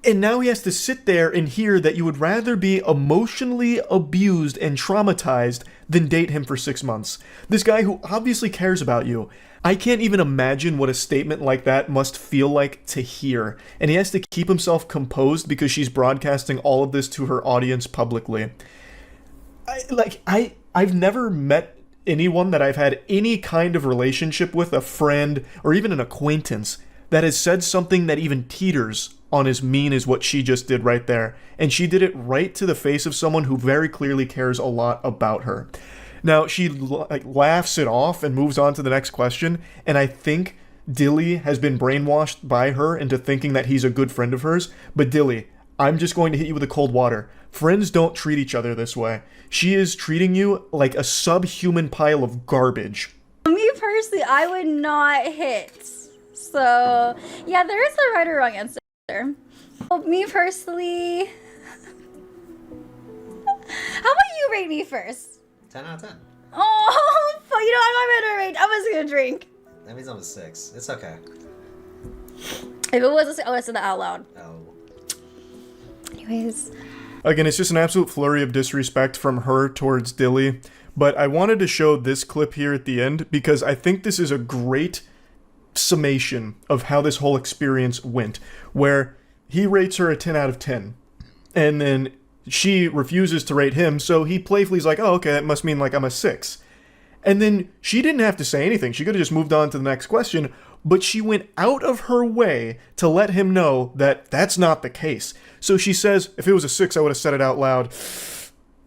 And now he has to sit there and hear that you would rather be emotionally abused and traumatized than date him for 6 months. This guy who obviously cares about you. I can't even imagine what a statement like that must feel like to hear. And he has to keep himself composed because she's broadcasting all of this to her audience publicly. I've never met anyone that I've had any kind of relationship with, a friend or even an acquaintance, that has said something that even teeters on as mean as what she just did right there. And she did it right to the face of someone who very clearly cares a lot about her. Now, she laughs it off and moves on to the next question, and I think Dilly has been brainwashed by her into thinking that he's a good friend of hers. But Dilly, I'm just going to hit you with the cold water. Friends don't treat each other this way. She is treating you like a subhuman pile of garbage. Me personally, I would not hit. So, yeah, there is a right or wrong answer. Well, me personally... How about you rate me first? 10 out of 10. Oh, fuck, you know, I'm not gonna rate. I'm just gonna drink. That means I'm a 6. It's okay. If it was a 6, I would have said that out loud. Oh. Anyways. Again, it's just an absolute flurry of disrespect from her towards Dilly. But I wanted to show this clip here at the end because I think this is a great summation of how this whole experience went, where he rates her a 10 out of 10, and then she refuses to rate him, so he playfully is like, oh, okay, that must mean like I'm a 6. And then she didn't have to say anything. She could have just moved on to the next question, but she went out of her way to let him know that that's not the case. So she says, if it was a 6, I would have said it out loud.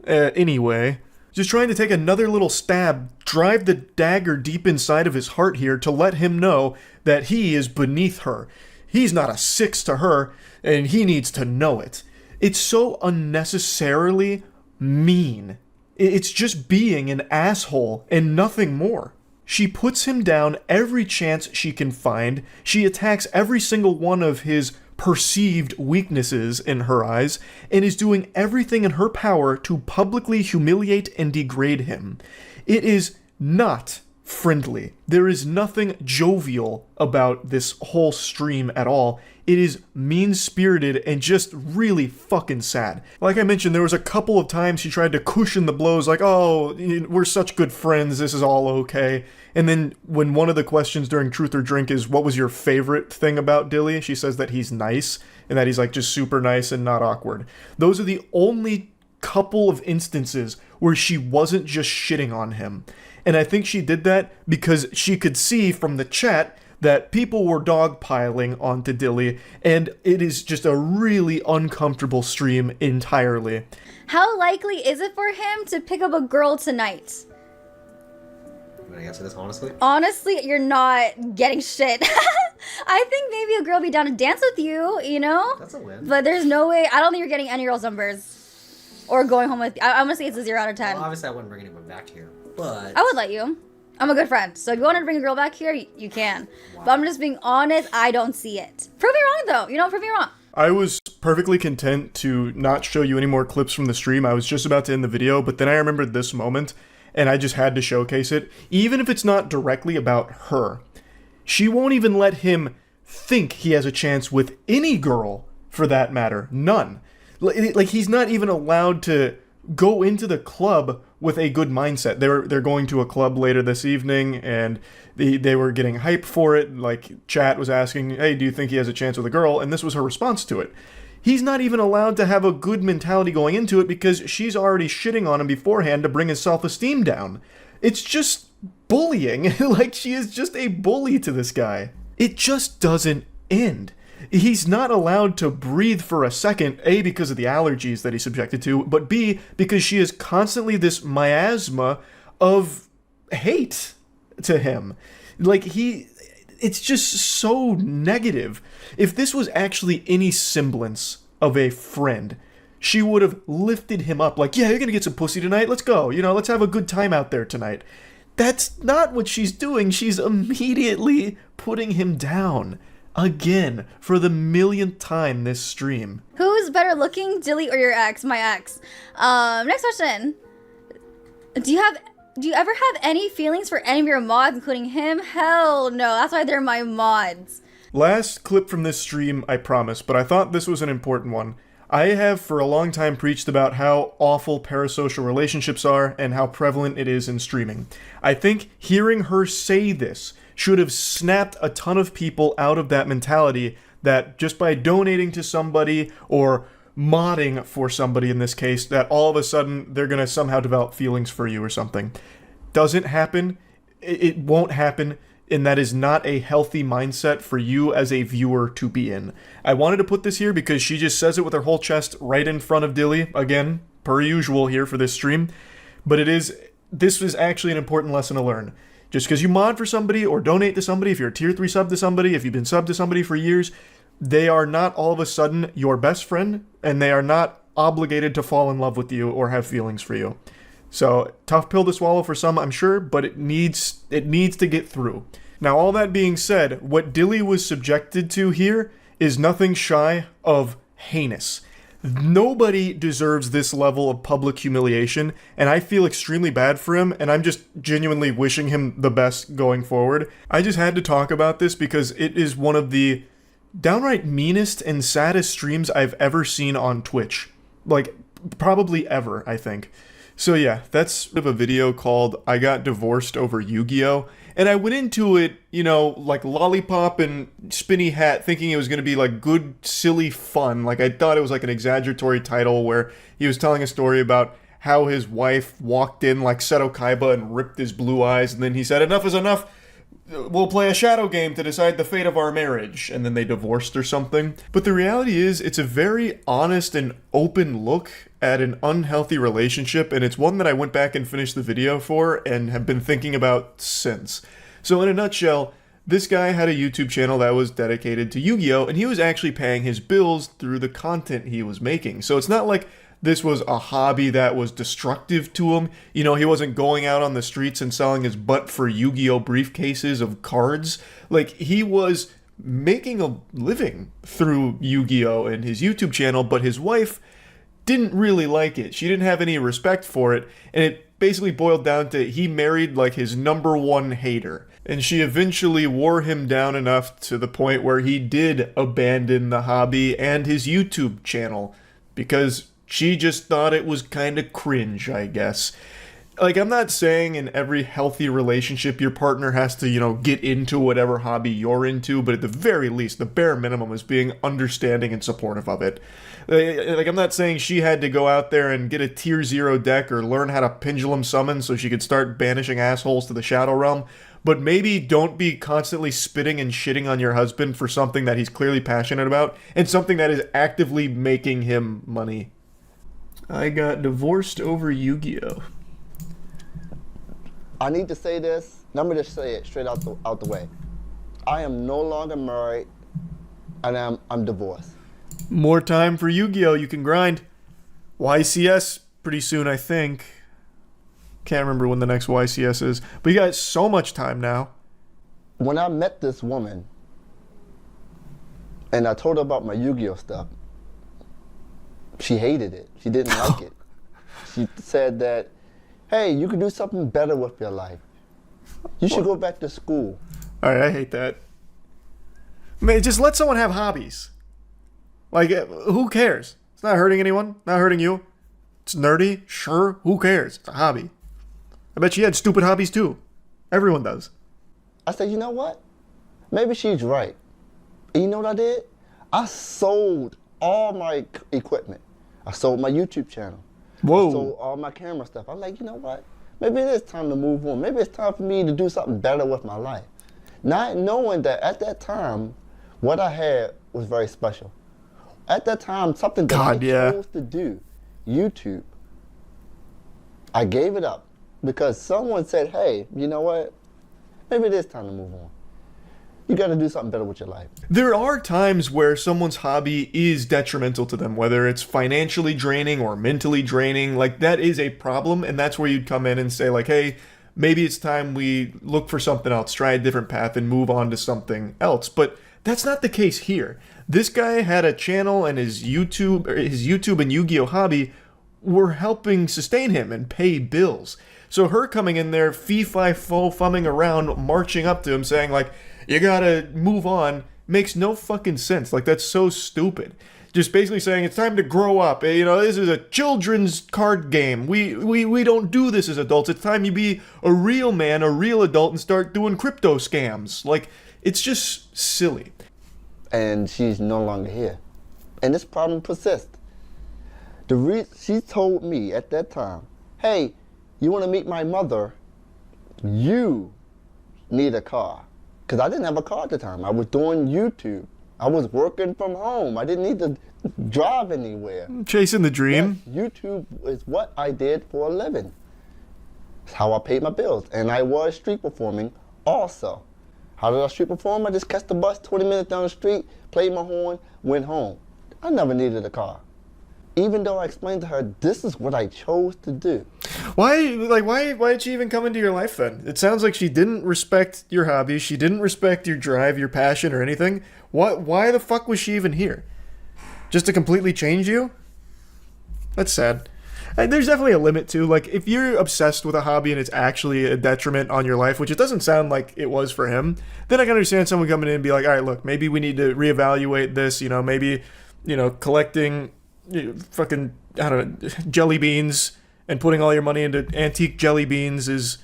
Anyway, just trying to take another little stab, drive the dagger deep inside of his heart here to let him know that he is beneath her. He's not a 6 to her, and he needs to know it. It's so unnecessarily mean. It's just being an asshole and nothing more. She puts him down every chance she can find. She attacks every single one of his perceived weaknesses in her eyes, and is doing everything in her power to publicly humiliate and degrade him. It is not friendly. There is nothing jovial about this whole stream at all. It is mean-spirited and just really fucking sad. Like I mentioned, there was a couple of times she tried to cushion the blows, like, oh, we're such good friends, this is all okay. And then when one of the questions during Truth or Drink is, what was your favorite thing about Dilly? She says that he's nice, and that he's like just super nice and not awkward. Those are the only couple of instances where she wasn't just shitting on him. And I think she did that because she could see from the chat that people were dogpiling onto Dilly, and it is just a really uncomfortable stream entirely. How likely is it for him to pick up a girl tonight? I'm gonna answer this honestly. Honestly, you're not getting shit. I think maybe a girl be down to dance with you, you know? That's a win. But there's no way, I don't think you're getting any girls' numbers. Or going home with, I'm gonna say it's a 0 out of 10. Well, obviously I wouldn't bring anyone back here, but... I would let you. I'm a good friend. So if you want to bring a girl back here, you can. Wow. But I'm just being honest, I don't see it. Prove me wrong though. You know, prove me wrong. I was perfectly content to not show you any more clips from the stream. I was just about to end the video, but then I remembered this moment, and I just had to showcase it. Even if it's not directly about her, she won't even let him think he has a chance with any girl, for that matter. None. Like, he's not even allowed to go into the club with a good mindset. They're going to a club later this evening, and they were getting hype for it. Like, chat was asking, hey, do you think he has a chance with a girl? And this was her response to it. He's not even allowed to have a good mentality going into it because she's already shitting on him beforehand to bring his self-esteem down. It's just bullying. Like, she is just a bully to this guy. It just doesn't end. He's not allowed to breathe for a second, A, because of the allergies that he's subjected to, but B, because she is constantly this miasma of hate to him. Like, it's just so negative. If this was actually any semblance of a friend, she would have lifted him up, like, yeah, you're gonna get some pussy tonight, let's go, let's have a good time out there tonight. That's not what she's doing. She's immediately putting him down. Again, for the millionth time this stream. Who's better looking, Dilly or your ex? My ex. Next question. Do you ever have any feelings for any of your mods, including him? Hell no, that's why they're my mods. Last clip from this stream, I promise, but I thought this was an important one. I have for a long time preached about how awful parasocial relationships are and how prevalent it is in streaming. I think hearing her say this should have snapped a ton of people out of that mentality that just by donating to somebody or modding for somebody in this case, that all of a sudden they're going to somehow develop feelings for you or something. Doesn't happen. It won't happen. And that is not a healthy mindset for you as a viewer to be in. I wanted to put this here because she just says it with her whole chest right in front of Dilly. Again, per usual here for this stream. But this is actually an important lesson to learn. Just because you mod for somebody or donate to somebody, if you're a tier 3 sub to somebody, if you've been sub to somebody for years, they are not all of a sudden your best friend, and they are not obligated to fall in love with you or have feelings for you. So, tough pill to swallow for some, I'm sure, but it needs to get through. Now, all that being said, what Dilly was subjected to here is nothing shy of heinous. Nobody deserves this level of public humiliation, and I feel extremely bad for him, and I'm just genuinely wishing him the best going forward. I just had to talk about this because it is one of the downright meanest and saddest streams I've ever seen on Twitch. Like, probably ever, I think. So yeah, that's a video called I Got Divorced Over Yu-Gi-Oh! And I went into it, like lollipop and spinny hat, thinking it was going to be like good, silly fun. Like I thought it was like an exaggeratory title where he was telling a story about how his wife walked in like Seto Kaiba and ripped his blue eyes. And then he said, enough is enough. We'll play a shadow game to decide the fate of our marriage. And then they divorced or something. But the reality is, it's a very honest and open look at an unhealthy relationship. And it's one that I went back and finished the video for and have been thinking about since. So in a nutshell, this guy had a YouTube channel that was dedicated to Yu-Gi-Oh! And he was actually paying his bills through the content he was making. So it's not like this was a hobby that was destructive to him. He wasn't going out on the streets and selling his butt for Yu-Gi-Oh! Briefcases of cards. Like, he was making a living through Yu-Gi-Oh! And his YouTube channel, but his wife didn't really like it. She didn't have any respect for it, and it basically boiled down to he married like his number one hater. And she eventually wore him down enough to the point where he did abandon the hobby and his YouTube channel because she just thought it was kind of cringe, I guess. Like, I'm not saying in every healthy relationship your partner has to, get into whatever hobby you're into, but at the very least, the bare minimum is being understanding and supportive of it. Like, I'm not saying she had to go out there and get a tier 0 deck or learn how to pendulum summon so she could start banishing assholes to the Shadow Realm, but maybe don't be constantly spitting and shitting on your husband for something that he's clearly passionate about and something that is actively making him money. I got divorced over Yu-Gi-Oh! I need to say this. Let me just say it straight out the way. I am no longer married, and I'm divorced. More time for Yu-Gi-Oh! You can grind. YCS pretty soon, I think. Can't remember when the next YCS is, but you got so much time now. When I met this woman, and I told her about my Yu-Gi-Oh! Stuff, she hated it. She didn't like it. She said that, hey, you could do something better with your life. You should go back to school. All right, I hate that. Man, just let someone have hobbies. Like, who cares? It's not hurting anyone, not hurting you. It's nerdy, sure, who cares? It's a hobby. I bet she had stupid hobbies too. Everyone does. I said, you know what? Maybe she's right. And you know what I did? I sold all my equipment. I sold my YouTube channel. Whoa. I sold all my camera stuff. I'm like, you know what? Maybe it is time to move on. Maybe it's time for me to do something better with my life. Not knowing that at that time, what I had was very special. At that time, something that I chose to do, YouTube, I gave it up because someone said, hey, you know what? Maybe it is time to move on. You got to do something better with your life. There are times where someone's hobby is detrimental to them, whether it's financially draining or mentally draining. Like, that is a problem, and that's where you'd come in and say, like, hey, maybe it's time we look for something else, try a different path, and move on to something else. But that's not the case here. This guy had a channel, and his YouTube and Yu-Gi-Oh! Hobby were helping sustain him and pay bills. So her coming in there, fee-fi-fo-fumming around, marching up to him, saying, like, you gotta move on, makes no fucking sense. Like, that's so stupid. Just basically saying it's time to grow up. This is a children's card game. We don't do this as adults. It's time you be a real man, a real adult, and start doing crypto scams. Like, it's just silly. And she's no longer here. And this problem persists. She told me at that time, hey, you want to meet my mother? You need a car. Because I didn't have a car at the time. I was doing YouTube. I was working from home. I didn't need to drive anywhere. Chasing the dream. Yes, YouTube is what I did for a living. It's how I paid my bills. And I was street performing also. How did I street perform? I just catch the bus 20 minutes down the street, played my horn, went home. I never needed a car. Even though I explained to her, this is what I chose to do. Why did she even come into your life then? It sounds like she didn't respect your hobby. She didn't respect your drive, your passion, or anything. Why the fuck was she even here? Just to completely change you? That's sad. And there's definitely a limit too. Like, if you're obsessed with a hobby and it's actually a detriment on your life, which it doesn't sound like it was for him, then I can understand someone coming in and be like, all right, look, maybe we need to reevaluate this. Maybe, collecting fucking, I don't know, jelly beans and putting all your money into antique jelly beans is,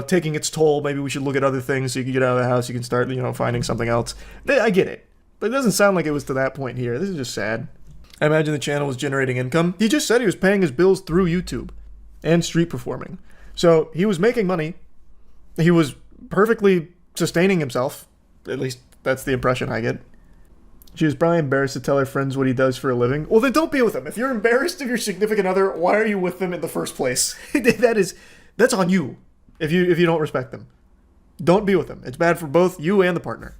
taking its toll. Maybe we should look at other things so you can get out of the house. You can start, finding something else. I get it. But it doesn't sound like it was to that point here. This is just sad. I imagine the channel was generating income. He just said he was paying his bills through YouTube and street performing. So he was making money. He was perfectly sustaining himself. At least that's the impression I get. She was probably embarrassed to tell her friends what he does for a living. Well, then don't be with him. If you're embarrassed of your significant other, why are you with them in the first place? That's on you if you don't respect them. Don't be with them. It's bad for both you and the partner.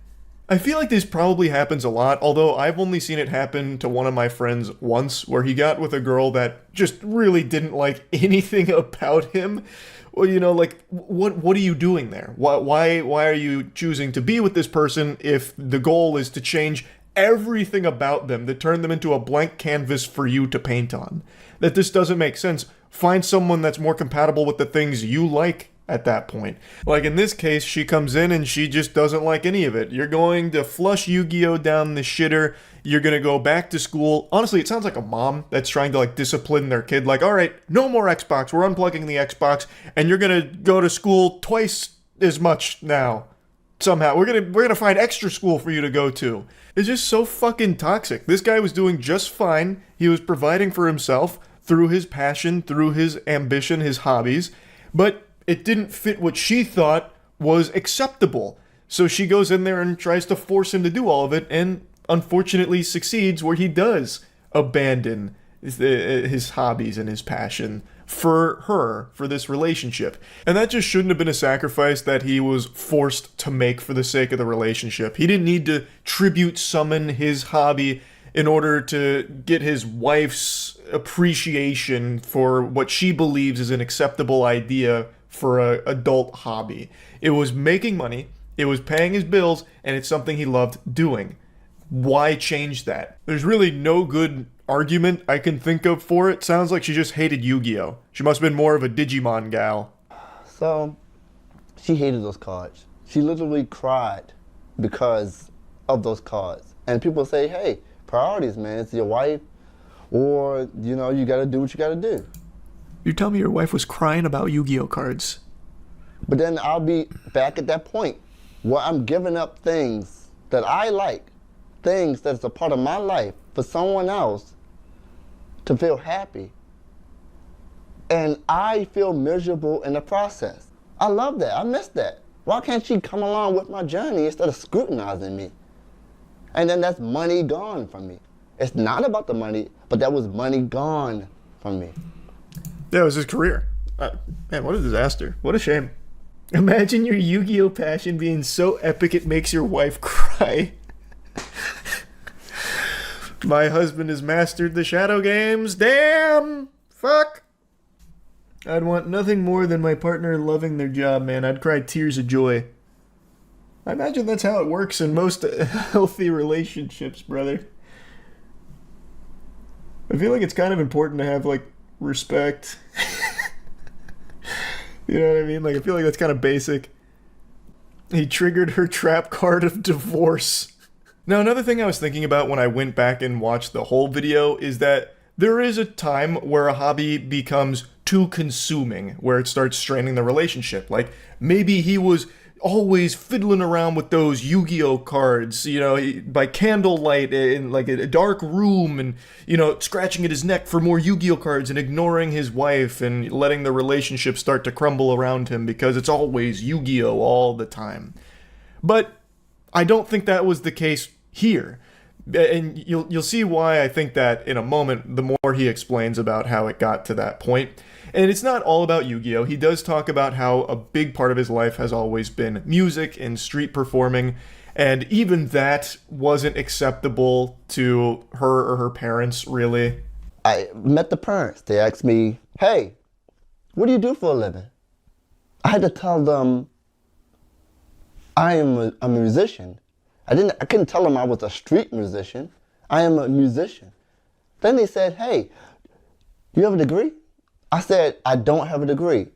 I feel like this probably happens a lot, although I've only seen it happen to one of my friends once, where he got with a girl that just really didn't like anything about him. Well, like, what are you doing there? Why are you choosing to be with this person if the goal is to change everything about them, to turn them into a blank canvas for you to paint on? That this doesn't make sense. find someone that's more compatible with the things you like at that point. Like in this case, she comes in and she just doesn't like any of it. You're going to flush Yu-Gi-Oh down the shitter. You're going to go back to school. Honestly, it sounds like a mom that's trying to like discipline their kid. Like, all right, no more Xbox. We're unplugging the Xbox and you're going to go to school twice as much now. Somehow we're gonna find extra school for you to go to. It's just so fucking toxic. This guy was doing just fine. He was providing for himself through his passion, through his ambition, his hobbies, but it didn't fit what she thought was acceptable. So she goes in there and tries to force him to do all of it, and unfortunately succeeds where he does abandon his hobbies and his passion for her, for this relationship. And that just shouldn't have been a sacrifice that he was forced to make for the sake of the relationship. He didn't need to tribute summon his hobby in order to get his wife's appreciation for what she believes is an acceptable idea for an adult hobby. It was making money, it was paying his bills, and it's something he loved doing. Why change that? There's really no good argument I can think of for it. Sounds like she just hated Yu-Gi-Oh! She must have been more of a Digimon gal. So, she hated those cards. She literally cried because of those cards. And people say, hey, priorities, man. It's your wife, or, you know, you gotta do what you gotta do. You tell me your wife was crying about Yu-Gi-Oh! Cards. But then I'll be back at that point where I'm giving up things that I like, things that's a part of my life for someone else to feel happy. And I feel miserable in the process. I love that. I miss that. Why can't she come along with my journey instead of scrutinizing me? And then that's money gone from me. It's not about the money, but that was money gone from me. That was his career. Man, what a disaster. What a shame. Imagine your Yu-Gi-Oh! Passion being so epic it makes your wife cry. My husband has mastered the shadow games. Damn! Fuck! I'd want nothing more than my partner loving their job, man. I'd cry tears of joy. I imagine that's how it works in most healthy relationships, brother. I feel like it's kind of important to have, like, respect. You know what I mean? Like, I feel like that's kind of basic. He triggered her trap card of divorce. Now, another thing I was thinking about when I went back and watched the whole video is that there is a time where a hobby becomes too consuming, where it starts straining the relationship. Like, maybe he was always fiddling around with those Yu-Gi-Oh! Cards, you know, by candlelight in like a dark room, and, you know, scratching at his neck for more Yu-Gi-Oh! Cards and ignoring his wife and letting the relationship start to crumble around him because it's always Yu-Gi-Oh! All the time. But I don't think that was the case here. And you'll see why I think that in a moment, the more he explains about how it got to that point. And it's not all about Yu-Gi-Oh! He does talk about how a big part of his life has always been music and street performing, and even that wasn't acceptable to her or her parents, really. I met the parents. They asked me, hey, what do you do for a living? I had to tell them I'm a musician. I couldn't tell them I was a street musician. I am a musician. Then they said, hey, you have a degree? I said, I don't have a degree.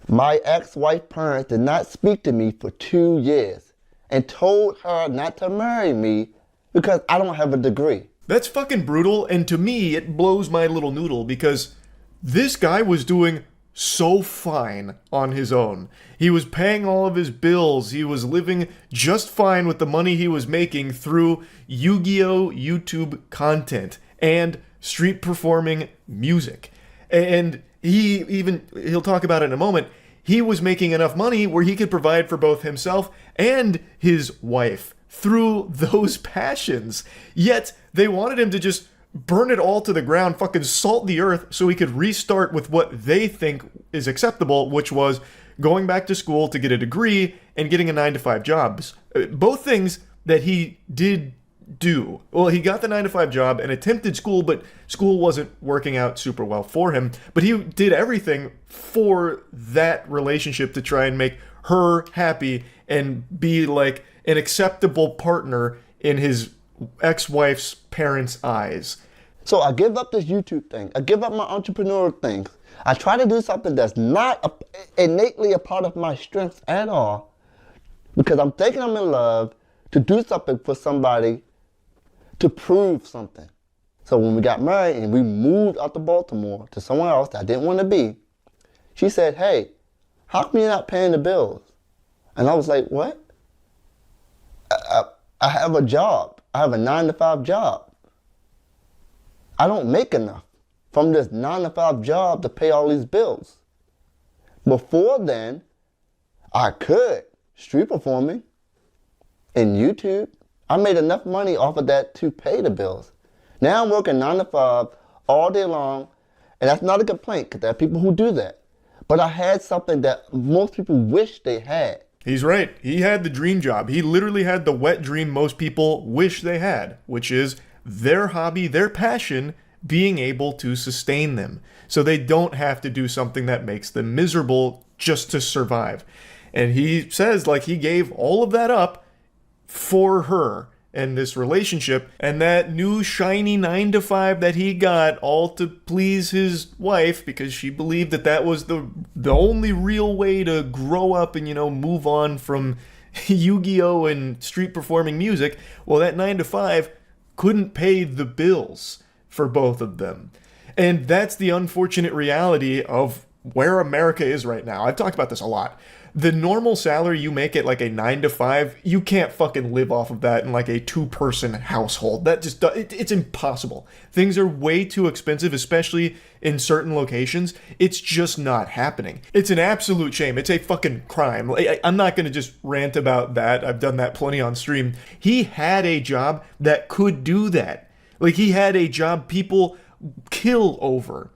My ex-wife parents did not speak to me for 2 years and told her not to marry me because I don't have a degree. That's fucking brutal, and to me, it blows my little noodle because this guy was doing so fine on his own. He was paying all of his bills. He was living just fine with the money he was making through Yu-Gi-Oh! YouTube content and street performing music. And he'll talk about it in a moment, he was making enough money where he could provide for both himself and his wife through those passions. Yet, they wanted him to just burn it all to the ground, fucking salt the earth, so he could restart with what they think is acceptable, which was going back to school to get a degree and getting a 9-to-5 job. Both things that he did do. Well, he got the 9-to-5 job and attempted school, but school wasn't working out super well for him. But he did everything for that relationship to try and make her happy and be like an acceptable partner in his ex-wife's parents' eyes. So I give up this YouTube thing. I give up my entrepreneurial things I try to do something that's not innately a part of my strengths at all, because I'm thinking I'm in love to do something for somebody, to prove something. So when we got married and we moved out to Baltimore to somewhere else that I didn't want to be, she said, hey, how come you're not paying the bills? And I was like, what? I have a job. I have a 9-to-5 job. I don't make enough from this 9-to-5 job to pay all these bills. Before then, I could street performing in YouTube. I made enough money off of that to pay the bills. Now I'm working 9-to-5 all day long, and that's not a complaint, because there are people who do that. But I had something that most people wish they had. He's right. He had the dream job. He literally had the wet dream most people wish they had, which is their hobby, their passion, being able to sustain them. So they don't have to do something that makes them miserable just to survive. And he says, like, he gave all of that up for her and this relationship, and that new shiny 9-to-5 that he got, all to please his wife, because she believed that that was the only real way to grow up and, you know, move on from Yu-Gi-Oh! And street performing music. Well, that 9-to-5 couldn't pay the bills for both of them. And that's the unfortunate reality of where America is right now. I've talked about this a lot. The normal salary you make at like a 9-to-5, you can't fucking live off of that in like a 2-person household. That just, it's impossible. Things are way too expensive, especially in certain locations. It's just not happening. It's an absolute shame. It's a fucking crime. I'm not going to just rant about that. I've done that plenty on stream. He had a job that could do that. Like, he had a job people kill over.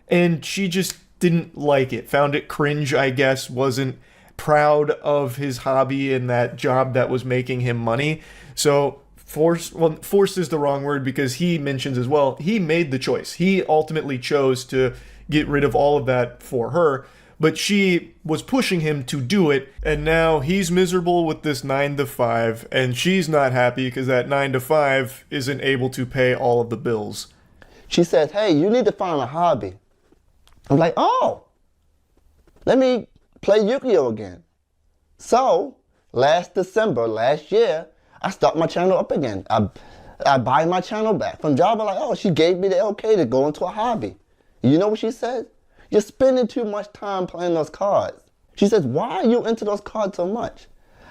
And she just didn't like it. Found it cringe, I guess. Wasn't proud of his hobby and that job that was making him money. So forced is the wrong word, because he mentions as well, he made the choice. He ultimately chose to get rid of all of that for her, but she was pushing him to do it, and now he's miserable with this 9-to-5, and she's not happy because that 9-to-5 isn't able to pay all of the bills. She says, hey, you need to find a hobby. I'm like, oh, let me play Yu-Gi-Oh! Again. So, last December, last year, I start my channel up again. I buy my channel back from Java. Like, oh, she gave me the okay to go into a hobby. You know what she said? You're spending too much time playing those cards. She says, why are you into those cards so much?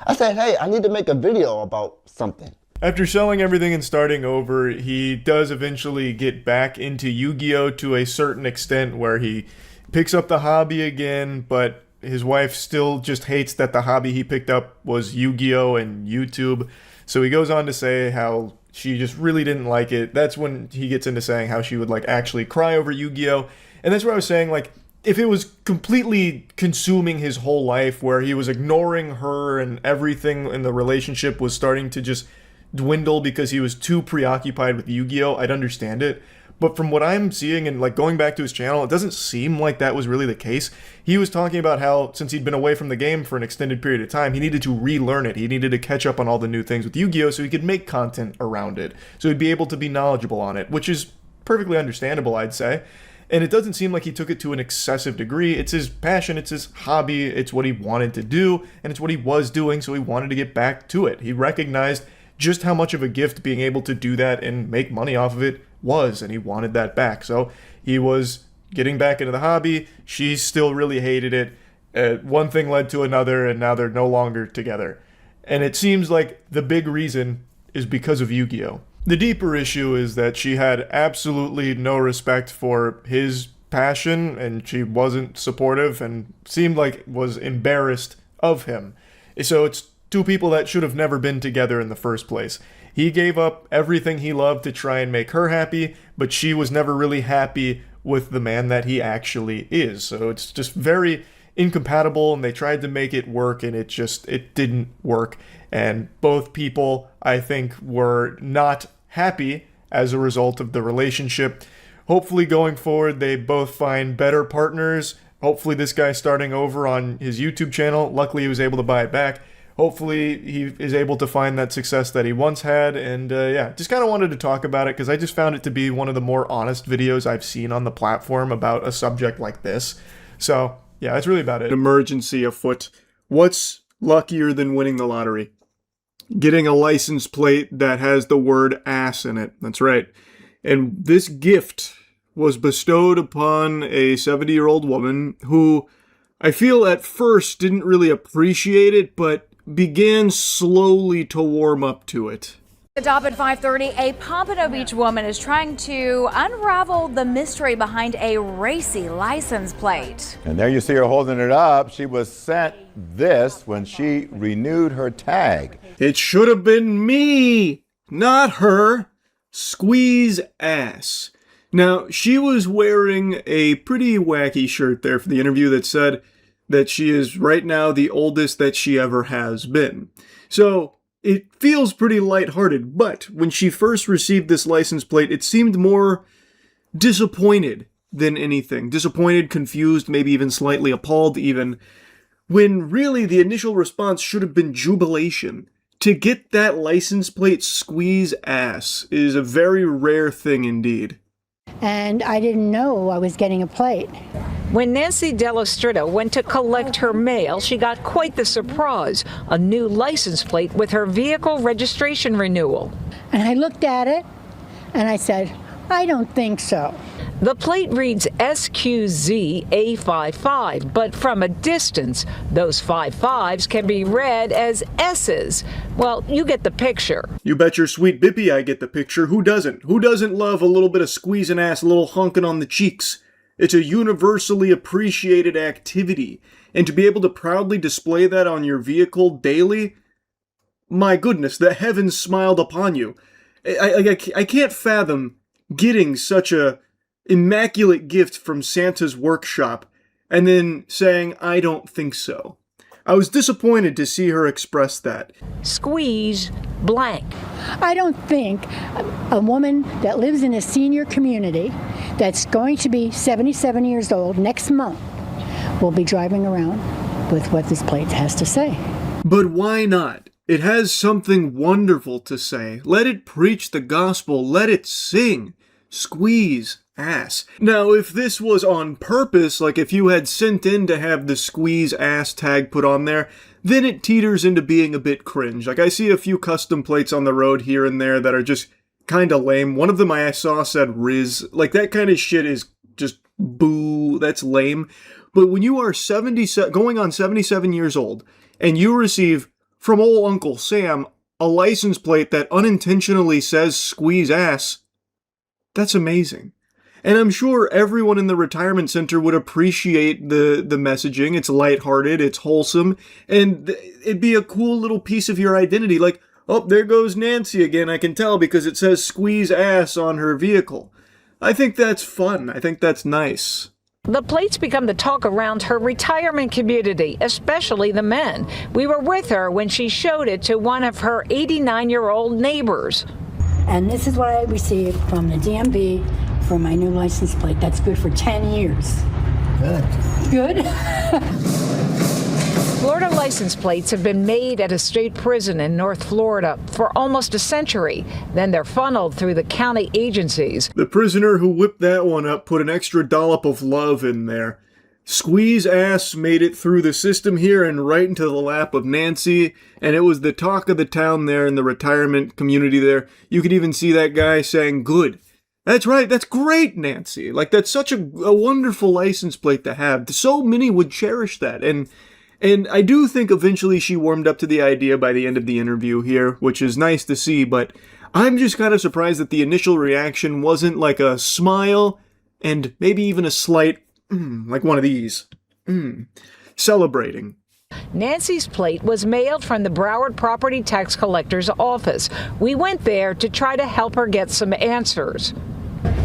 I said, hey, I need to make a video about something. After selling everything and starting over, he does eventually get back into Yu-Gi-Oh! To a certain extent, where he picks up the hobby again, but his wife still just hates that the hobby he picked up was Yu-Gi-Oh! And YouTube. So he goes on to say how she just really didn't like it. That's when he gets into saying how she would like actually cry over Yu-Gi-Oh! And that's where I was saying, like, if it was completely consuming his whole life, where he was ignoring her and everything in the relationship was starting to just dwindle because he was too preoccupied with Yu-Gi-Oh!, I'd understand it. But from what I'm seeing and like going back to his channel, it doesn't seem like that was really the case. He was talking about how since he'd been away from the game for an extended period of time, he needed to relearn it. He needed to catch up on all the new things with Yu-Gi-Oh! So he could make content around it. So he'd be able to be knowledgeable on it, which is perfectly understandable, I'd say. And it doesn't seem like he took it to an excessive degree. It's his passion, it's his hobby, it's what he wanted to do, and it's what he was doing, so he wanted to get back to it. He recognized just how much of a gift being able to do that and make money off of it was, and he wanted that back. So he was getting back into the hobby. She still really hated it. One thing led to another, and now they're no longer together. And it seems like the big reason is because of Yu-Gi-Oh! The deeper issue is that she had absolutely no respect for his passion, and she wasn't supportive and seemed like was embarrassed of him. So it's two people that should have never been together in the first place. He gave up everything he loved to try and make her happy, but she was never really happy with the man that he actually is. So it's just very incompatible, and they tried to make it work, and it didn't work. And both people, I think, were not happy as a result of the relationship. Hopefully going forward, they both find better partners. Hopefully this guy starting over on his YouTube channel, luckily he was able to buy it back, hopefully he is able to find that success that he once had. And yeah, just kind of wanted to talk about it because I just found it to be one of the more honest videos I've seen on the platform about a subject like this. So yeah, that's really about it. Emergency afoot. What's luckier than winning the lottery? Getting a license plate that has the word ass in it. That's right. And this gift was bestowed upon a 70-year-old woman who I feel at first didn't really appreciate it, but began slowly to warm up to it. The top at 5:30, a Pompano Beach woman is trying to unravel the mystery behind a racy license plate. And there you see her holding it up. She was sent this when she renewed her tag. It should have been me, not her. Squeeze ass. Now, she was wearing a pretty wacky shirt there for the interview that said that she is right now the oldest that she ever has been. So, it feels pretty lighthearted, but when she first received this license plate, it seemed more disappointed than anything. Disappointed, confused, maybe even slightly appalled even, when really the initial response should have been jubilation. To get that license plate squeeze ass is a very rare thing indeed. And I didn't know I was getting a plate. When Nancy Dell'Ostrito went to collect her mail, she got quite the surprise, a new license plate with her vehicle registration renewal. And I looked at it and I said, I don't think so. The plate reads SQZ-A55, but from a distance, those 55s can be read as S's. Well, you get the picture. You bet your sweet bippy I get the picture. Who doesn't? Who doesn't love a little bit of squeezing ass, a little honking on the cheeks? It's a universally appreciated activity. And to be able to proudly display that on your vehicle daily, my goodness, the heavens smiled upon you. I can't fathom getting such a immaculate gift from Santa's workshop and then saying, I don't think so. I was disappointed to see her express that. Squeeze blank. I don't think a woman that lives in a senior community that's going to be 77 years old next month will be driving around with what this plate has to say. But why not? It has something wonderful to say. Let it preach the gospel. Let it sing. Squeeze ass. Now, if this was on purpose, like if you had sent in to have the squeeze ass tag put on there, then it teeters into being a bit cringe. Like I see a few custom plates on the road here and there that are just kind of lame. One of them I saw said Riz. Like that kind of shit is just boo. That's lame. But when you are going on 77 years old and you receive from old Uncle Sam a license plate that unintentionally says squeeze ass, that's amazing. And I'm sure everyone in the retirement center would appreciate the messaging. It's lighthearted, it's wholesome, and it'd be a cool little piece of your identity. Like, oh, there goes Nancy again, I can tell because it says squeeze ass on her vehicle. I think that's fun. I think that's nice. The plates become the talk around her retirement community, especially the men. We were with her when she showed it to one of her 89-year-old neighbors. And this is what I received from the DMV for my new license plate. That's good for 10 years. Good. Florida license plates have been made at a state prison in North Florida for almost a century. Then they're funneled through the county agencies. The prisoner who whipped that one up put an extra dollop of love in there. Squeeze ass made it through the system here and right into the lap of Nancy, and it was the talk of the town there in the retirement community there. You could even see that guy saying, good. That's right, that's great, Nancy. Like, that's such a wonderful license plate to have. So many would cherish that, and I do think eventually she warmed up to the idea by the end of the interview here, which is nice to see, but I'm just kind of surprised that the initial reaction wasn't like a smile and maybe even a slight like one of these. Celebrating. Nancy's plate was mailed from the Broward Property Tax Collector's office. We went there to try to help her get some answers.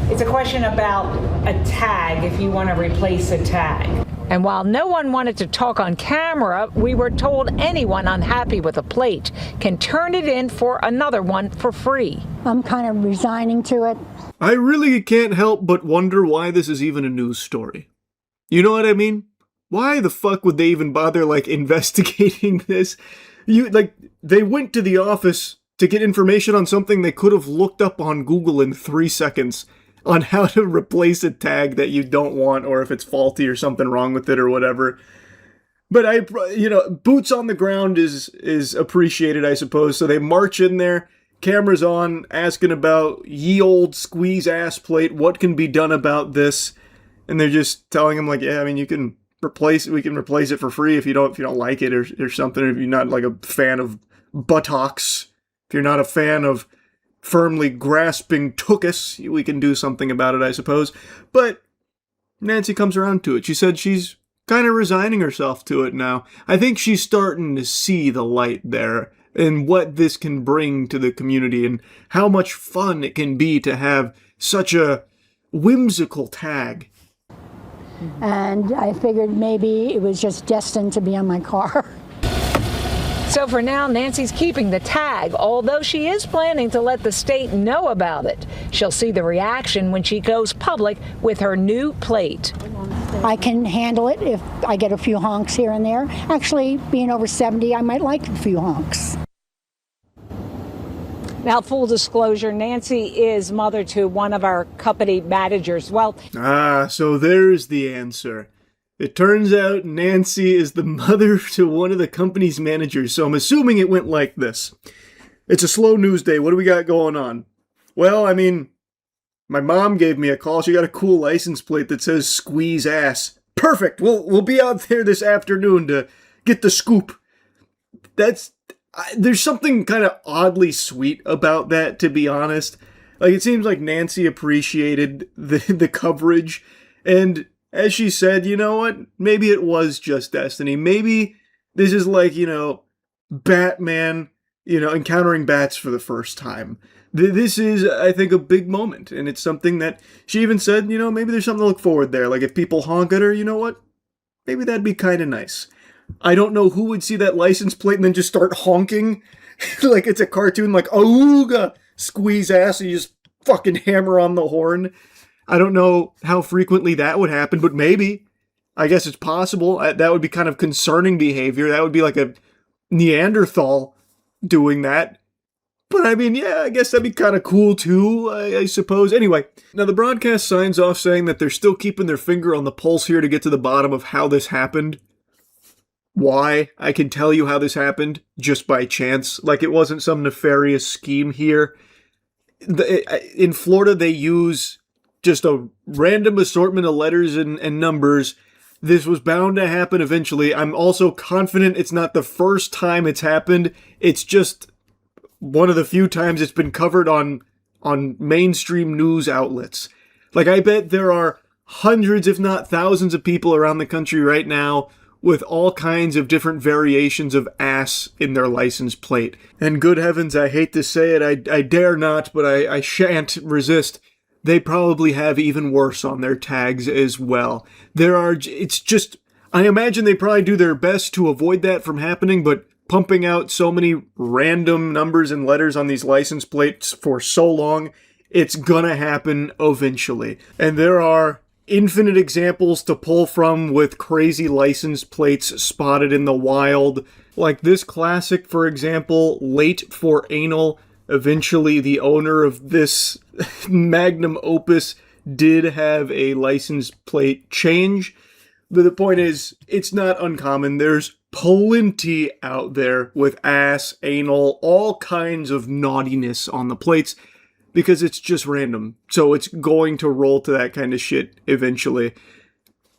It's a question about a tag, if you want to replace a tag. And while no one wanted to talk on camera, we were told anyone unhappy with a plate can turn it in for another one for free. I'm kind of resigning to it. I really can't help but wonder why this is even a news story. You know what I mean? Why the fuck would they even bother, like, investigating this? They went to the office to get information on something they could have looked up on Google in 3 seconds on how to replace a tag that you don't want, or if it's faulty or something wrong with it or whatever. But boots on the ground is appreciated, I suppose. So they march in there, cameras on, asking about ye old squeeze ass plate. What can be done about this? And they're just telling him like, yeah, I mean, we can replace it for free if you don't like it or something. If you're not like a fan of buttocks, if you're not a fan of firmly grasping tuchus, we can do something about it, I suppose. But Nancy comes around to it. She said she's kind of resigning herself to it now. I think she's starting to see the light there and what this can bring to the community and how much fun it can be to have such a whimsical tag. And I figured maybe it was just destined to be on my car. So for now, Nancy's keeping the tag, although she is planning to let the state know about it. She'll see the reaction when she goes public with her new plate. I can handle it if I get a few honks here and there. Actually, being over 70, I might like a few honks. Now, full disclosure, Nancy is mother to one of our company managers. Well, so there's the answer. It turns out Nancy is the mother to one of the company's managers, so I'm assuming it went like this. It's a slow news day. What do we got going on? Well, I mean, my mom gave me a call. She got a cool license plate that says squeeze ass. Perfect. We'll be out there this afternoon to get the scoop. There's something kind of oddly sweet about that, to be honest. Like, it seems like Nancy appreciated the coverage, and as she said, you know what? Maybe it was just destiny. Maybe this is like, Batman, encountering bats for the first time. This is, I think, a big moment, and it's something that she even said, maybe there's something to look forward there. Like, if people honk at her, you know what? Maybe that'd be kind of nice. I don't know who would see that license plate and then just start honking like it's a cartoon, like, ooga, squeeze ass, and you just fucking hammer on the horn. I don't know how frequently that would happen, but maybe. I guess it's possible. That would be kind of concerning behavior. That would be like a Neanderthal doing that. But I mean, yeah, I guess that'd be kind of cool too, I suppose. Anyway, now the broadcast signs off saying that they're still keeping their finger on the pulse here to get to the bottom of how this happened. Why? I can tell you how this happened just by chance. Like, it wasn't some nefarious scheme here. In Florida, they use just a random assortment of letters and numbers. This was bound to happen eventually. I'm also confident it's not the first time it's happened. It's just one of the few times it's been covered on mainstream news outlets. Like, I bet there are hundreds, if not thousands of people around the country right now with all kinds of different variations of ass in their license plate. And good heavens, I hate to say it, I dare not, but I shan't resist. They probably have even worse on their tags as well. I imagine they probably do their best to avoid that from happening, but pumping out so many random numbers and letters on these license plates for so long, it's gonna happen eventually. And there are infinite examples to pull from with crazy license plates spotted in the wild. Like this classic, for example, late for anal. Eventually, the owner of this magnum opus did have a license plate change. But the point is, it's not uncommon. There's plenty out there with ass, anal, all kinds of naughtiness on the plates because it's just random. So it's going to roll to that kind of shit eventually.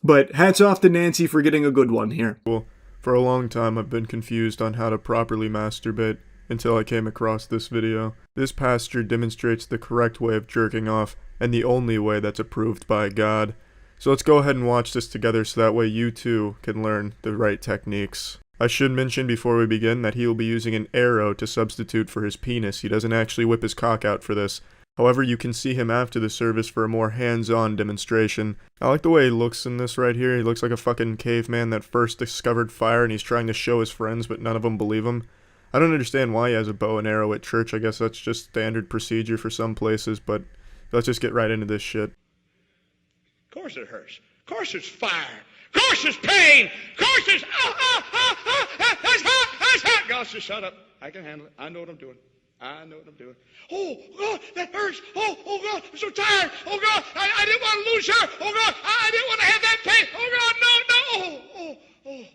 But hats off to Nancy for getting a good one here. Well, for a long time, I've been confused on how to properly masturbate until I came across this video. This pasture demonstrates the correct way of jerking off and the only way that's approved by God. So let's go ahead and watch this together so that way you too can learn the right techniques. I should mention before we begin that he will be using an arrow to substitute for his penis. He doesn't actually whip his cock out for this. However, you can see him after the service for a more hands-on demonstration. I like the way he looks in this right here. He looks like a fucking caveman that first discovered fire and he's trying to show his friends but none of them believe him. I don't understand why he has a bow and arrow at church. I guess that's just standard procedure for some places, but let's just get right into this shit. Of course it hurts. Of course it's fire. Course it's pain. Course it's that's hot. That's hot. God says, shut up. I can handle it. I know what I'm doing. I know what I'm doing. Oh, God, that hurts. Oh, God, I'm so tired. Oh, God, I didn't want to lose her. Oh, God, I didn't want to have that pain. Oh, God, no.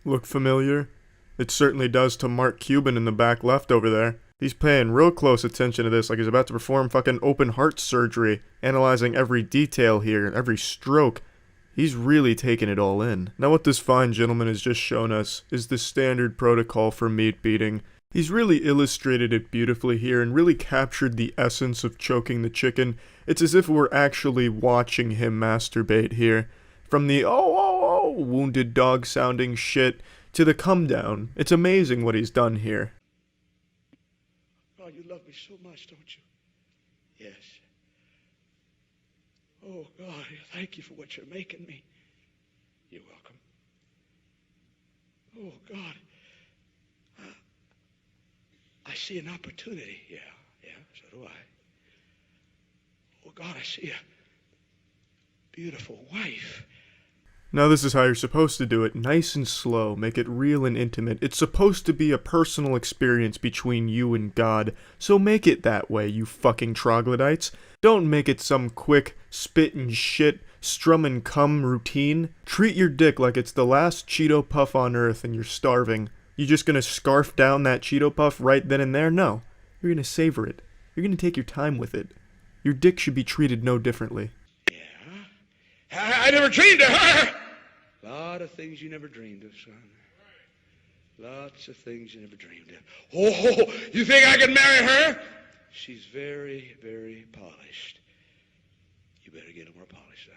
Look familiar? It certainly does to Mark Cuban in the back left over there. He's paying real close attention to this, like he's about to perform fucking open heart surgery, analyzing every detail here, every stroke. He's really taking it all in. Now what this fine gentleman has just shown us is the standard protocol for meat beating. He's really illustrated it beautifully here and really captured the essence of choking the chicken. It's as if we're actually watching him masturbate here. From the wounded dog sounding shit to the come down. It's amazing what he's done here. God, you love me so much, don't you? Yes. Oh, God, thank you for what you're making me. You're welcome. Oh, God. I see an opportunity. Yeah, so do I. Oh, God, I see a beautiful wife. Now this is how you're supposed to do it, nice and slow, make it real and intimate. It's supposed to be a personal experience between you and God, so make it that way, you fucking troglodytes. Don't make it some quick, spit and shit, strum and cum routine. Treat your dick like it's the last Cheeto Puff on earth and you're starving. You just gonna scarf down that Cheeto Puff right then and there? No. You're gonna savor it. You're gonna take your time with it. Your dick should be treated no differently. I never dreamed of her. A lot of things you never dreamed of, son. Lots of things you never dreamed of. Oh, you think I can marry her? She's very, very polished. You better get her more polished,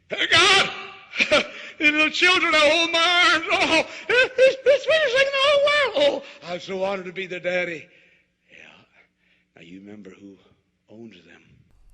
son. Hey, God! The little children, I hold my arms. Oh, it's finishing the whole world. Oh, I'm so honored to be their daddy. Yeah. Now you remember who owns them.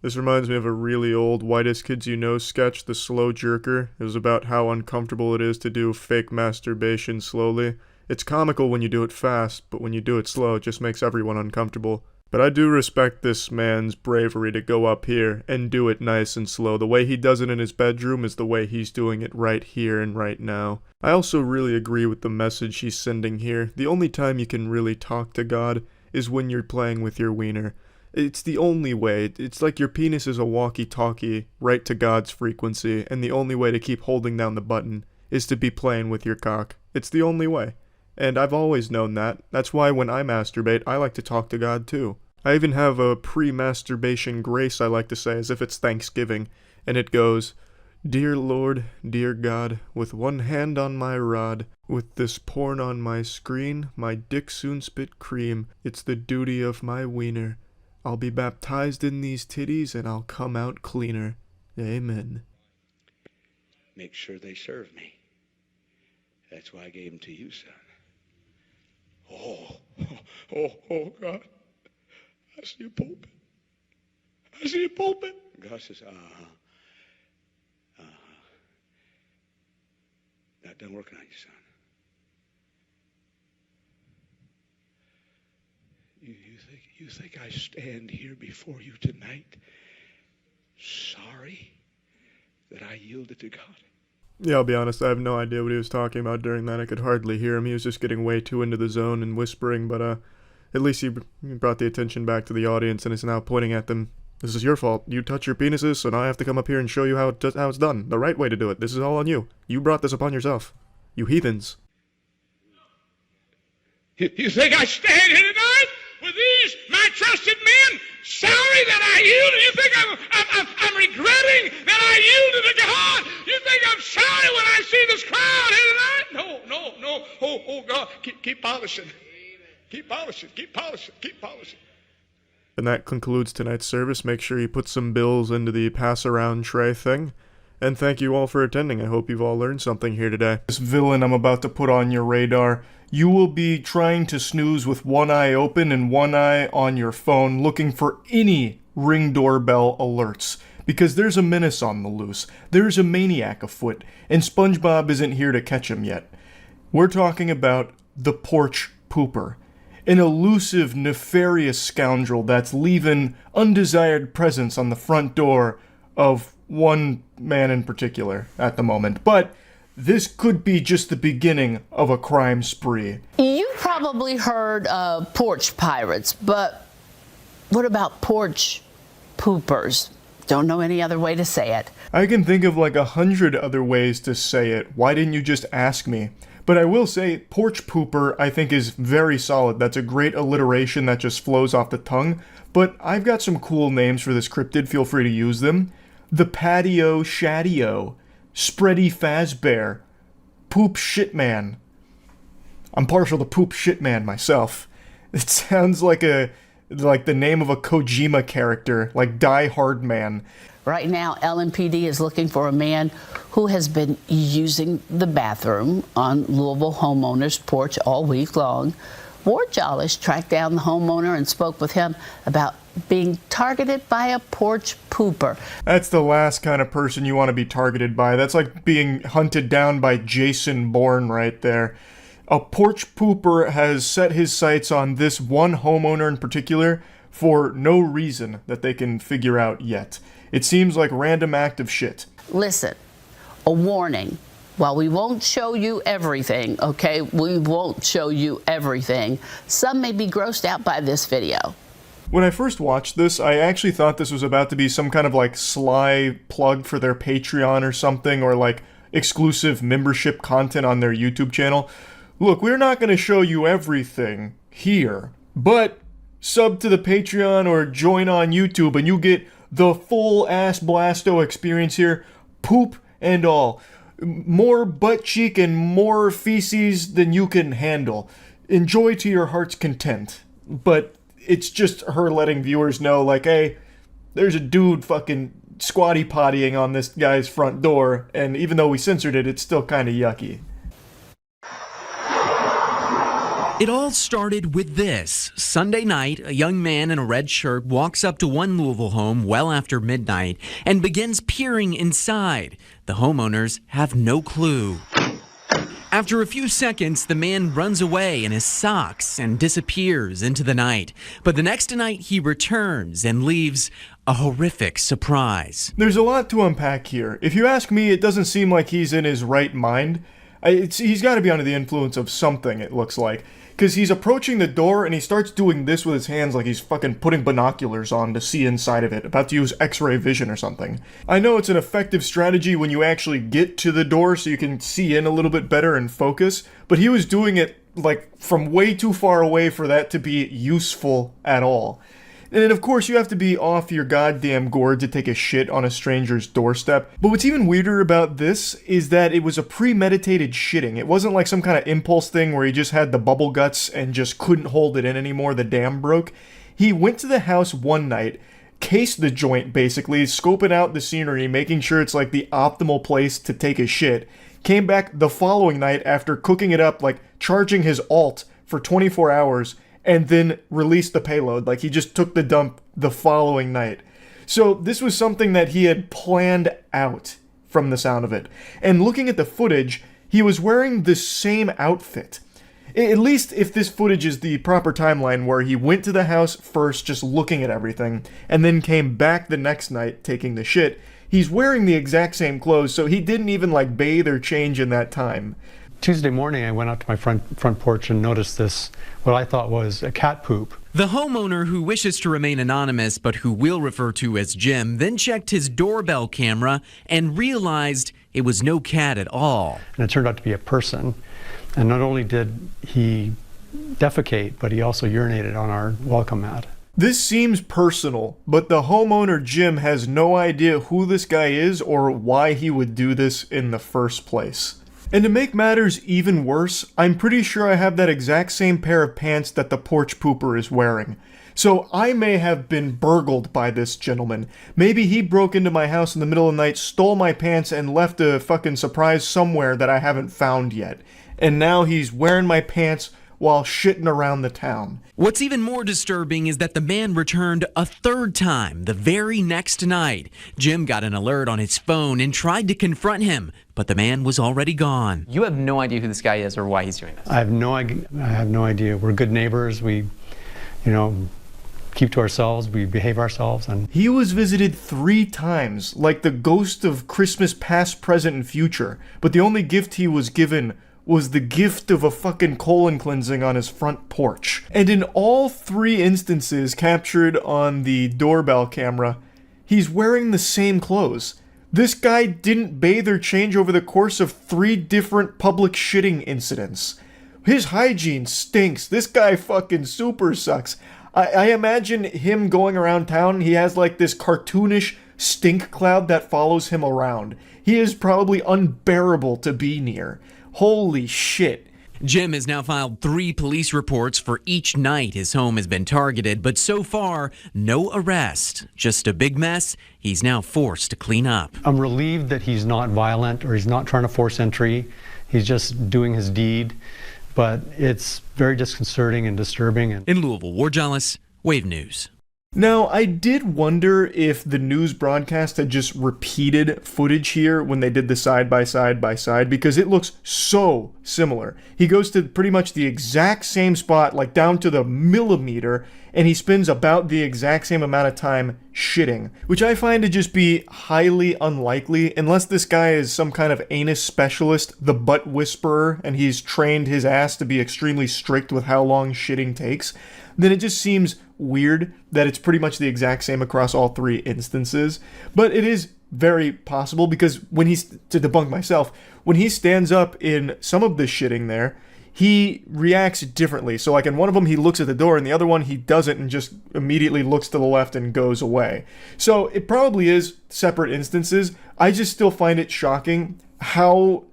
This reminds me of a really old Whitest Kids You Know sketch, The Slow Jerker. It was about how uncomfortable it is to do fake masturbation slowly. It's comical when you do it fast, but when you do it slow, it just makes everyone uncomfortable. But I do respect this man's bravery to go up here and do it nice and slow. The way he does it in his bedroom is the way he's doing it right here and right now. I also really agree with the message he's sending here. The only time you can really talk to God is when you're playing with your wiener. It's the only way. It's like your penis is a walkie-talkie right to God's frequency, and the only way to keep holding down the button is to be playing with your cock. It's the only way. And I've always known that. That's why when I masturbate, I like to talk to God too. I even have a pre-masturbation grace I like to say as if it's Thanksgiving, and it goes, "Dear Lord, dear God, with one hand on my rod, with this porn on my screen, my dick soon spit cream. It's the duty of my wiener. I'll be baptized in these titties and I'll come out cleaner. Amen." Make sure they serve me. That's why I gave them to you, son. Oh, God. I see a pulpit. I see a pulpit. God says, Not done working on you, son. You think I stand here before you tonight sorry that I yielded to God? Yeah, I'll be honest, I have no idea what he was talking about during that. I could hardly hear him. He was just getting way too into the zone and whispering, but at least he brought the attention back to the audience and is now pointing at them. This is your fault. You touch your penises, so now I have to come up here and show you how it's done. The right way to do it. This is all on you. You brought this upon yourself. You heathens. You think I stand here tonight with these, my trusted men, sorry that I yielded? You think I'm regretting that I yielded to God? You think I'm sorry when I see this crowd here tonight? No. Oh, God, keep polishing. Keep polishing, keep polishing, keep polishing. And that concludes tonight's service. Make sure you put some bills into the pass-around tray thing. And thank you all for attending. I hope you've all learned something here today. This villain I'm about to put on your radar, you will be trying to snooze with one eye open and one eye on your phone, looking for any Ring doorbell alerts. Because there's a menace on the loose. There's a maniac afoot, and SpongeBob isn't here to catch him yet. We're talking about the Porch Pooper. An elusive, nefarious scoundrel that's leaving undesired presents on the front door of one man in particular at the moment, but this could be just the beginning of a crime spree. You've probably heard of porch pirates, but what about porch poopers? Don't know any other way to say it. I can think of like 100 other ways to say it. Why didn't you just ask me? But I will say, porch pooper, I think, is very solid. That's a great alliteration that just flows off the tongue. But I've got some cool names for this cryptid. Feel free to use them. The patio shadio, spready fazbear, poop shitman. I'm partial to poop shitman myself. It sounds like the name of a Kojima character, like Die Hard Man. Right now, LMPD is looking for a man who has been using the bathroom on Louisville homeowner's porch all week long. Ward Jollish tracked down the homeowner and spoke with him about being targeted by a porch pooper. That's the last kind of person you want to be targeted by. That's like being hunted down by Jason Bourne right there. A porch pooper has set his sights on this one homeowner in particular for no reason that they can figure out yet. It seems like random act of shit. Listen, a warning. While we won't show you everything, okay? We won't show you everything. Some may be grossed out by this video. When I first watched this, I actually thought this was about to be some kind of like sly plug for their Patreon or something, or like exclusive membership content on their YouTube channel. Look, we're not going to show you everything here, but sub to the Patreon or join on YouTube and you get the full ass blasto experience here, poop and all. More butt cheek and more feces than you can handle. Enjoy to your heart's content. But it's just her letting viewers know, like, hey, there's a dude fucking squatty pottying on this guy's front door, and even though we censored it, it's still kind of yucky. It all started with this. Sunday night, a young man in a red shirt walks up to one Louisville home well after midnight and begins peering inside. The homeowners have no clue. After a few seconds, the man runs away in his socks and disappears into the night. But the next night, he returns and leaves a horrific surprise. There's a lot to unpack here. If you ask me, it doesn't seem like he's in his right mind. He's got to be under the influence of something, it looks like. Because he's approaching the door and he starts doing this with his hands like he's fucking putting binoculars on to see inside of it, about to use x-ray vision or something. I know it's an effective strategy when you actually get to the door so you can see in a little bit better and focus, but he was doing it like from way too far away for that to be useful at all. And of course you have to be off your goddamn gourd to take a shit on a stranger's doorstep. But what's even weirder about this is that it was a premeditated shitting. It wasn't like some kind of impulse thing where he just had the bubble guts and just couldn't hold it in anymore, the dam broke. He went to the house one night, cased the joint basically, scoping out the scenery, making sure it's like the optimal place to take a shit. Came back the following night after cooking it up, like charging his alt for 24 hours, and then released the payload. Like, he just took the dump the following night. So this was something that he had planned out from the sound of it. And looking at the footage, he was wearing the same outfit. At least if this footage is the proper timeline, where he went to the house first just looking at everything, and then came back the next night taking the shit, he's wearing the exact same clothes, so he didn't even like bathe or change in that time. Tuesday morning, I went out to my front porch and noticed this, what I thought was a cat poop. The homeowner, who wishes to remain anonymous but who we'll refer to as Jim, then checked his doorbell camera and realized it was no cat at all. And it turned out to be a person. And not only did he defecate, but he also urinated on our welcome mat. This seems personal, but the homeowner Jim has no idea who this guy is or why he would do this in the first place. And to make matters even worse, I'm pretty sure I have that exact same pair of pants that the porch pooper is wearing. So I may have been burgled by this gentleman. Maybe he broke into my house in the middle of the night, stole my pants, and left a fucking surprise somewhere that I haven't found yet. And now he's wearing my pants while shitting around the town. What's even more disturbing is that the man returned a third time the very next night. Jim got an alert on his phone and tried to confront him, but the man was already gone. You have no idea who this guy is or why he's doing this? I have no idea. We're good neighbors. We, keep to ourselves, we behave ourselves, and he was visited 3 times, like the ghost of Christmas past, present, and future. But the only gift he was given was the gift of a fucking colon cleansing on his front porch. And in all 3 instances captured on the doorbell camera, he's wearing the same clothes. This guy didn't bathe or change over the course of 3 different public shitting incidents. His hygiene stinks. This guy fucking super sucks. I imagine him going around town, he has like this cartoonish stink cloud that follows him around. He is probably unbearable to be near. Holy shit. Jim has now filed 3 police reports for each night his home has been targeted, but so far, no arrest. Just a big mess he's now forced to clean up. I'm relieved that he's not violent or he's not trying to force entry. He's just doing his deed. But it's very disconcerting and disturbing. In Louisville, Wargelis, Wave News. Now, I did wonder if the news broadcast had just repeated footage here when they did the side-by-side, because it looks so similar. He goes to pretty much the exact same spot, like down to the millimeter, and he spends about the exact same amount of time shitting, which I find to just be highly unlikely, unless this guy is some kind of anus specialist, the butt whisperer, and he's trained his ass to be extremely strict with how long shitting takes. Then it just seems weird that it's pretty much the exact same across all 3 instances. But it is very possible, because when he's, to debunk myself, when he stands up in some of the shitting there, he reacts differently. So like in one of them, he looks at the door, and the other one, he doesn't and just immediately looks to the left and goes away. So it probably is separate instances. I just still find it shocking how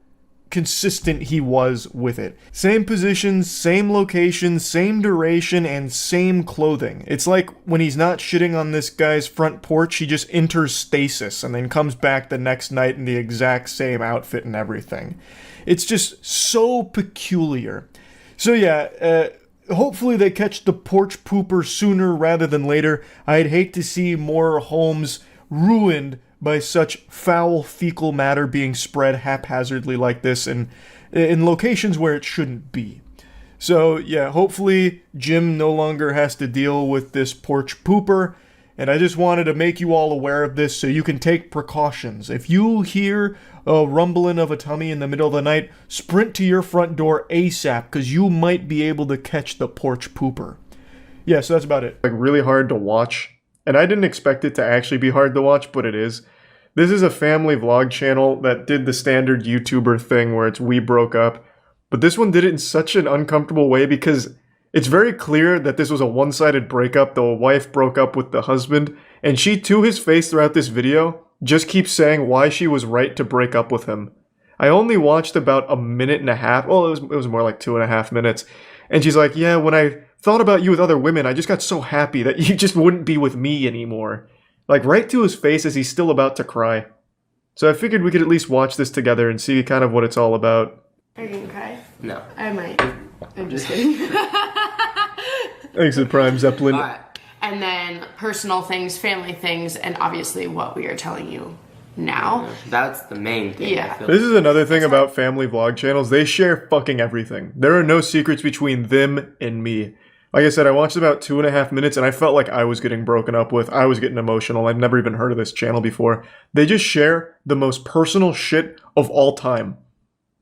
consistent he was with it. Same position, same location, same duration, and same clothing. It's like when he's not shitting on this guy's front porch, he just enters stasis and then comes back the next night in the exact same outfit and everything. It's just so peculiar. So yeah, hopefully they catch the porch pooper sooner rather than later. I'd hate to see more homes ruined by such foul fecal matter being spread haphazardly like this in locations where it shouldn't be. So yeah, hopefully Jim no longer has to deal with this porch pooper, and I just wanted to make you all aware of this so you can take precautions. If you hear a rumbling of a tummy in the middle of the night, sprint to your front door ASAP, because you might be able to catch the porch pooper. Yeah, so that's about it. Like, really hard to watch, and I didn't expect it to actually be hard to watch, but it is. This is a family vlog channel that did the standard YouTuber thing where it's we broke up, but this one did it in such an uncomfortable way because it's very clear that this was a one-sided breakup. The wife broke up with the husband, and she, to his face throughout this video, just keeps saying why she was right to break up with him. I only watched about a minute and a half, well, it was more like 2.5 minutes, and she's like, yeah, when I thought about you with other women, I just got so happy that you just wouldn't be with me anymore. Like, right to his face as he's still about to cry. So I figured we could at least watch this together and see kind of what it's all about. Are you gonna cry? No. I might. I'm just kidding. Thanks to Prime Zeppelin. And then personal things, family things, and obviously what we are telling you now. That's the main thing. Yeah. This is another thing about family vlog channels. They share fucking everything. There are no secrets between them and me. Like I said, I watched about 2.5 minutes and I felt like I was getting broken up with. I was getting emotional. I'd never even heard of this channel before. They just share the most personal shit of all time.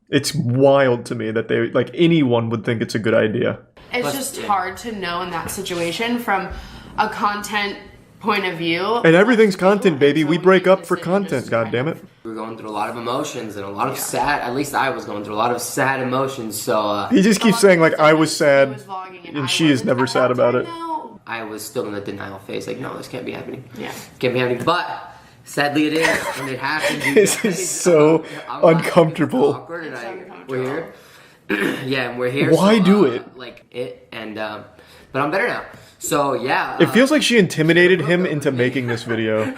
It's wild to me that they, like, anyone would think it's a good idea. It's just hard to know in that situation from a content point of view. And everything's content, baby. We break up for content, goddammit. We were going through a lot of emotions and a lot of sad, at least I was going through a lot of sad emotions, so... He just keeps saying, like, I was sad, and she is never sad about it. I was still in the denial phase, like, no, this can't be happening. Yeah. Can't be happening, but sadly it is, and it happened. This is so uncomfortable. Awkward, and we're here. Yeah, and we're here. Why so, do it? Like, and, but I'm better now. So, yeah. It feels like she intimidated him into making this video.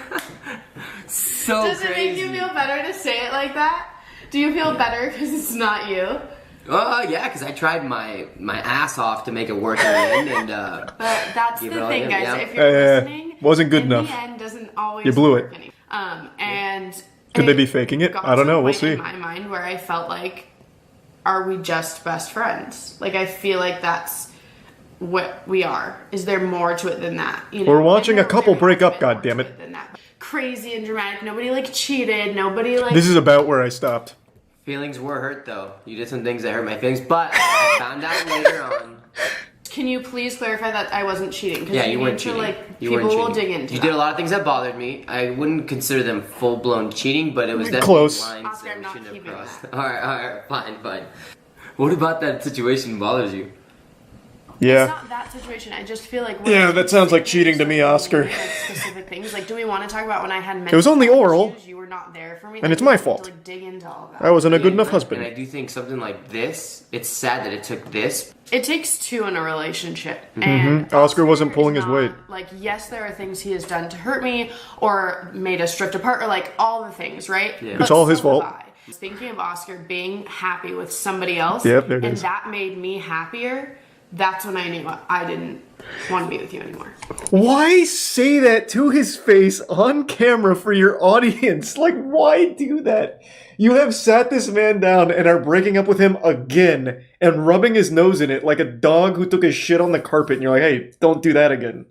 So Does it make you feel better to say it like that? Do you feel better because it's not you? Yeah, because I tried my ass off to make it work in the end, and but that's the thing, guys. Yeah. If you're listening, wasn't good in enough. the end doesn't always You blew it. work and Could they be faking it? I don't know. We'll see. In my mind, where I felt like, are we just best friends? Like, I feel like that's what we are? Is there more to it than that? You know? We're watching a couple break up, goddammit. Than that. Crazy and dramatic. Nobody like cheated. Nobody like. This is about where I stopped. Feelings were hurt though. You did some things that hurt my feelings, but I found out later on. Can you please clarify that I wasn't cheating? Yeah, you weren't cheating. People will dig into You that. did a lot of things that bothered me. I wouldn't consider them full-blown cheating, but it was definitely close. lines Oscar, that I'm we not shouldn't have keeping crossed. Alright, fine. What about that situation bothers you? Yeah. It's not that situation. I just feel like. Yeah, that sounds like cheating to me, Oscar. Like specific things. Like, do we want to talk about when I had mental It was only health oral. issues, you were not there for me. And Like, it's my we have fault. To, like, dig into all of that. I wasn't a good enough husband. And I do think something like this, it's sad that it took this. It takes two in a relationship. And Oscar wasn't pulling his weight. like, yes, there are things he has done to hurt me or made us drift apart or like all the things, right? Yeah. It's all his fault. I was thinking of Oscar being happy with somebody else. Yep, there it and is. that made me happier. That's when I knew I didn't want to be with you anymore. Why say that to his face on camera for your audience? Like, why do that? You have sat this man down and are breaking up with him again and rubbing his nose in it like a dog who took a shit on the carpet and you're like, hey, don't do that again.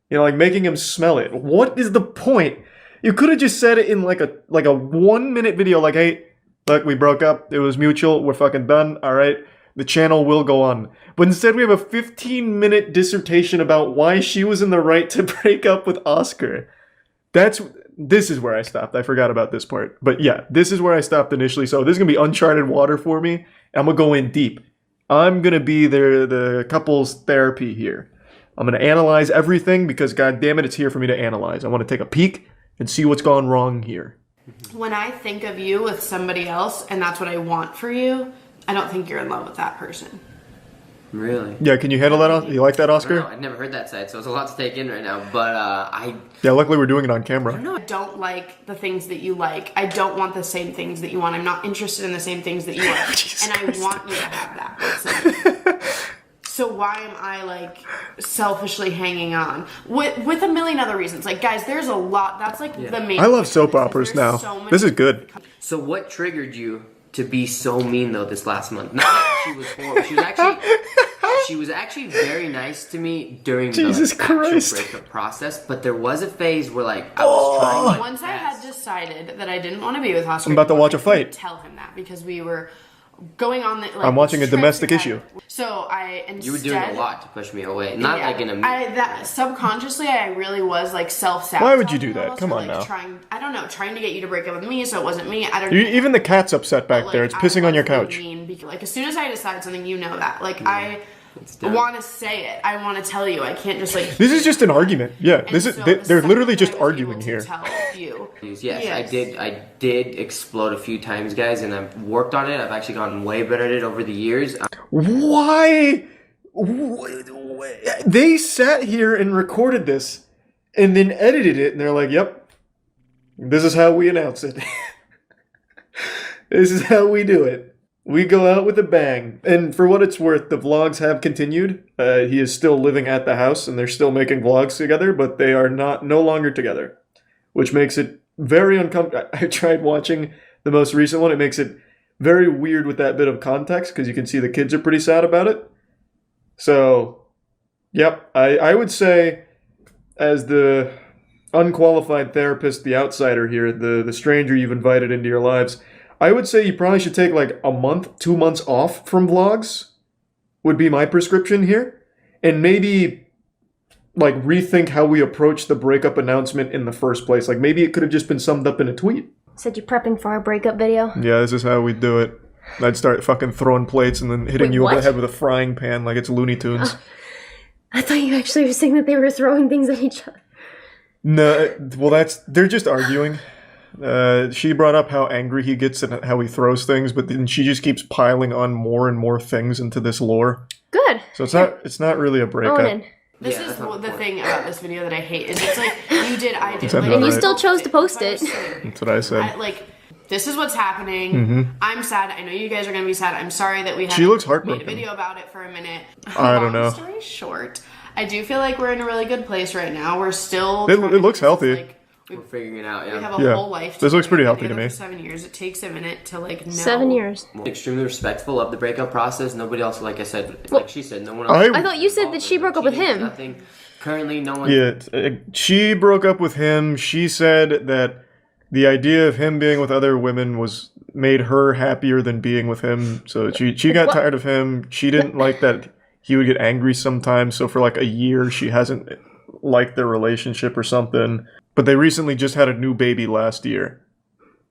You know, like making him smell it. What is the point? You could have just said it in like a 1 minute video like, hey, look, we broke up. It was mutual. We're fucking done. All right. The channel will go on. But instead we have a 15-minute dissertation about why she was in the right to break up with Oscar. This is where I stopped. I forgot about this part. But yeah, this is where I stopped initially. So this is going to be uncharted water for me. I'm going to go in deep. I'm going to be the couple's therapy here. I'm going to analyze everything because, god damn it, it's here for me to analyze. I want to take a peek and see what's gone wrong here. When I think of you with somebody else and that's what I want for you, I don't think you're in love with that person. Really? Yeah, can you handle that? You like that, Oscar? I've never heard that side, so it's a lot to take in right now. But Yeah, luckily we're doing it on camera. I don't like the things that you like. I don't want the same things that you want. I'm not interested in the same things that you want. And I want you to have that. So why am I like selfishly hanging on with a million other reasons? Like, guys, there's a lot. That's like the main. I love soap operas now. This is good. So what triggered you to be so mean though this last month? Not that she was horrible. She was actually very nice to me during the actual breakup process. But there was a phase where like I was trying. Once I had decided that I didn't want to be with Oscar, I'm about to watch a fight. Tell him that because we were going on the. Like, I'm watching a domestic issue. So I instead. You were doing a lot to push me away. Not like in a. That subconsciously, I really was like self-sabotaging. Why would you do that? Come on now. Trying to get you to break up with me, so it wasn't me. I don't know. Even the cat's upset back there. It's pissing on your couch. Like as soon as I decide something, you know that. Like I want to say it. I want to tell you. I can't just like. This is just an argument. Yeah, this is. They're literally just arguing here. Tell you. Yes, I did explode a few times, guys, and I've worked on it. I've actually gotten way better at it over the years. Why? They sat here and recorded this, and then edited it, and they're like, "Yep, this is how we announce it. This is how we do it. We go out with a bang." And for what it's worth, the vlogs have continued. He is still living at the house, and they're still making vlogs together, but they are no longer together, which makes it very uncomfortable. I tried watching the most recent one. It makes it very weird with that bit of context, because you can see the kids are pretty sad about it. So, yep, I would say, as the unqualified therapist, the outsider here, the stranger you've invited into your lives, I would say you probably should take like a month, 2 months off from vlogs, would be my prescription here. And maybe like rethink how we approach the breakup announcement in the first place. Like maybe it could have just been summed up in a tweet. Said you're prepping for our breakup video? Yeah, this is how we do it. I'd start fucking throwing plates and then hitting you over the head with a frying pan like it's Looney Tunes. I thought you actually were saying that they were throwing things at each other. No, well they're just arguing. She brought up how angry he gets and how he throws things, but then she just keeps piling on more and more things into this lore. Good. So it's not really a breakup. This is the thing about this video that I hate is it's like you did, I did, like, and you still chose to post it. That's what I said. This is what's happening. Mhm. I'm sad. I know you guys are gonna be sad. I'm sorry that we She looks made heartbroken. a video about it for a minute. I don't know. Long story short, I do feel like we're in a really good place right now. We're still. It looks healthy. We're figuring it out, yeah. We have a whole life. This looks pretty together. healthy to me. For 7 years. It takes a minute to like know. 7 years. Extremely respectful of the breakup process. Nobody else, like I said, like she said, no one else. I thought you said that she broke up with him. Nothing. Currently, no one. Yeah, she broke up with him. She said that the idea of him being with other women was made her happier than being with him. So she got tired of him. She didn't like that he would get angry sometimes. So for like a year, she hasn't liked their relationship or something. But they recently just had a new baby last year.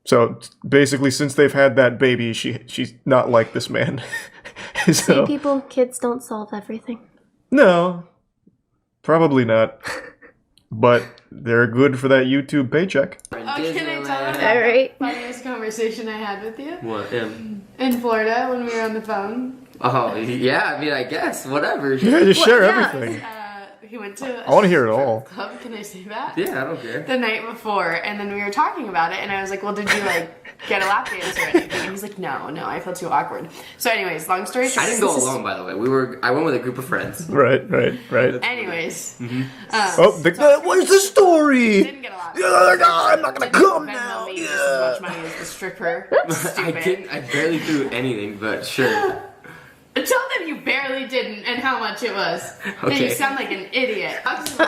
So basically, since they've had that baby, she's not like this man. See, people, kids don't solve everything. No, probably not. But they're good for that YouTube paycheck. Oh, can I tell you about All right. the funniest conversation I had with you? What? In Florida when we were on the phone. Oh, yeah, I mean, I guess, whatever. Yeah, just share everything. He went to I want to hear it all. club. Can I say that? Yeah, I don't care. The night before, and then we were talking about it, and I was like, well, did you like get a lap dance or anything? And he's like, no, I feel too awkward. So anyways, long story short. I didn't go alone, by the way. I went with a group of friends. Right. Anyways. Where's the story? Didn't get a lap dance. I'm not gonna come now. Just as much money as the stripper. I barely threw anything, but sure. Tell them you barely didn't and how much it was. Okay. Then you sound like an idiot. That's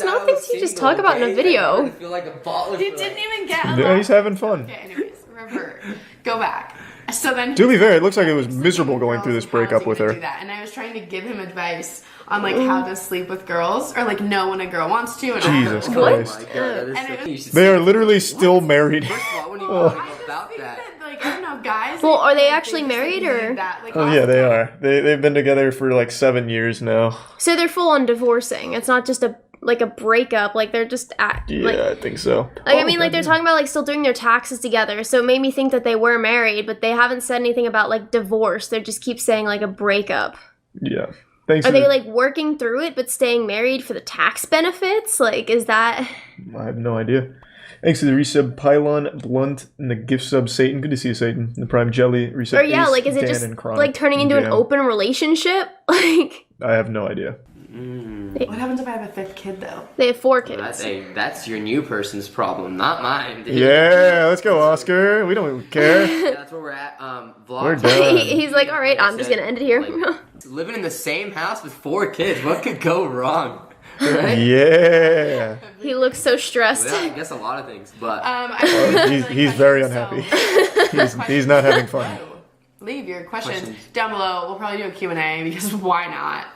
not things you just talk about in a video. I feel like a baller. You didn't even get a Yeah, he's having fun. Okay, anyways, revert. Go back. So then To be fair, it looks like it was miserable going through this breakup with do her. that, and I was trying to give him advice on like how to sleep with girls or like know when a girl wants to. And Jesus Christ. Oh my God, that is so- They are literally still married. about that. Like, I don't know, guys. Well, are they actually married or? Oh yeah, they are. They've been together for like 7 years now. So they're full on divorcing. It's not just a breakup. Like they're just Yeah, I think so. Like, I mean, like, they're talking about, like, still doing their taxes together, so it made me think that they were married, but they haven't said anything about, like, divorce. They just keep saying, like, a breakup. Yeah. Thanks. Are they, like, working through it, but staying married for the tax benefits? Like, is that... I have no idea. Thanks to the resub Pylon, Blunt, and the gift sub Satan. Good to see you, Satan. The Prime Jelly, resub Or, yeah, Ace, like, is it Dan, just, and Chronic, like, turning and into an Jam. open relationship? Like... I have no idea. What happens if I have a fifth kid, though? They have 4 kids. That's your new person's problem, not mine. Dude. Yeah, let's go, Oscar. We don't care. Yeah, that's where we're at. Vlog. We're done. He's like, alright, I'm just gonna end it here. Living in the same house with 4 kids, what could go wrong? Right? Yeah. He looks so stressed. Well, yeah, I guess a lot of things, but He's very unhappy. He's not having fun. Leave your questions down below. We'll probably do a Q&A because why not?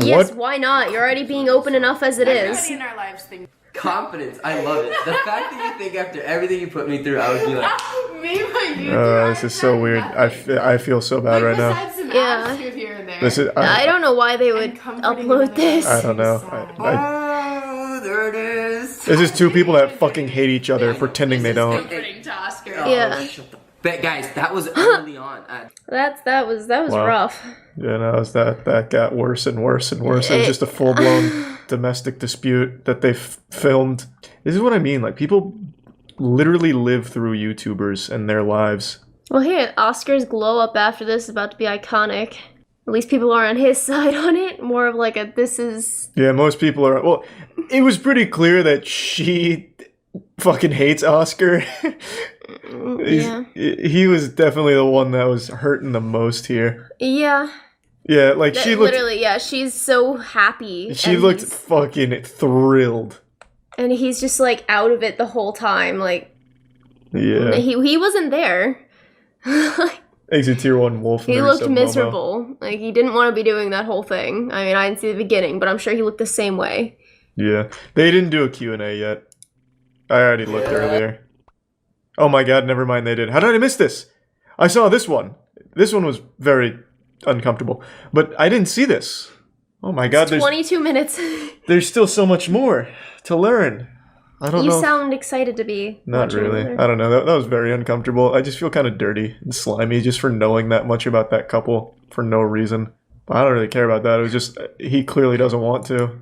Yes, why not? You're already being open enough as it is. Everybody in our lives thinks confidence, I love it. The fact that you think after everything you put me through, I would be like, me, but you. This is so weird. I feel so bad right now. Besides some attitude here and there. This is. I don't know why they would upload this. I don't know. oh, there it is. This is 2 people that fucking hate each other, pretending they don't. Comforting to Oscar. Yeah. But guys, that was early on. That was Wow. rough. Yeah, no, that got worse and worse and worse. It was just a full-blown domestic dispute that they filmed. This is what I mean. Like, people literally live through YouTubers and their lives. Well, here, Oscar's glow up after this is about to be iconic. At least people are on his side on it. More of like a this is... Yeah, most people are... Well, it was pretty clear that she fucking hates Oscar. Yeah. He was definitely the one that was hurting the most here. Yeah. Yeah, like she looked... Literally, yeah, she's so happy. She looked fucking thrilled. And he's just, like, out of it the whole time. Like, yeah. He wasn't there. Exit Tier 1 Wolf. He looked miserable. Momo. Like, he didn't want to be doing that whole thing. I mean, I didn't see the beginning, but I'm sure he looked the same way. Yeah. They didn't do a Q&A yet. I already looked earlier. Oh my god, never mind, they did. How did I miss this? I saw this one. This one was very uncomfortable. But I didn't see this. Oh my god, It's 22 minutes. there's still so much more to learn. I don't know. You sound excited to be. Not really. I don't know. That was very uncomfortable. I just feel kind of dirty and slimy just for knowing that much about that couple for no reason. But I don't really care about that. It was just, he clearly doesn't want to.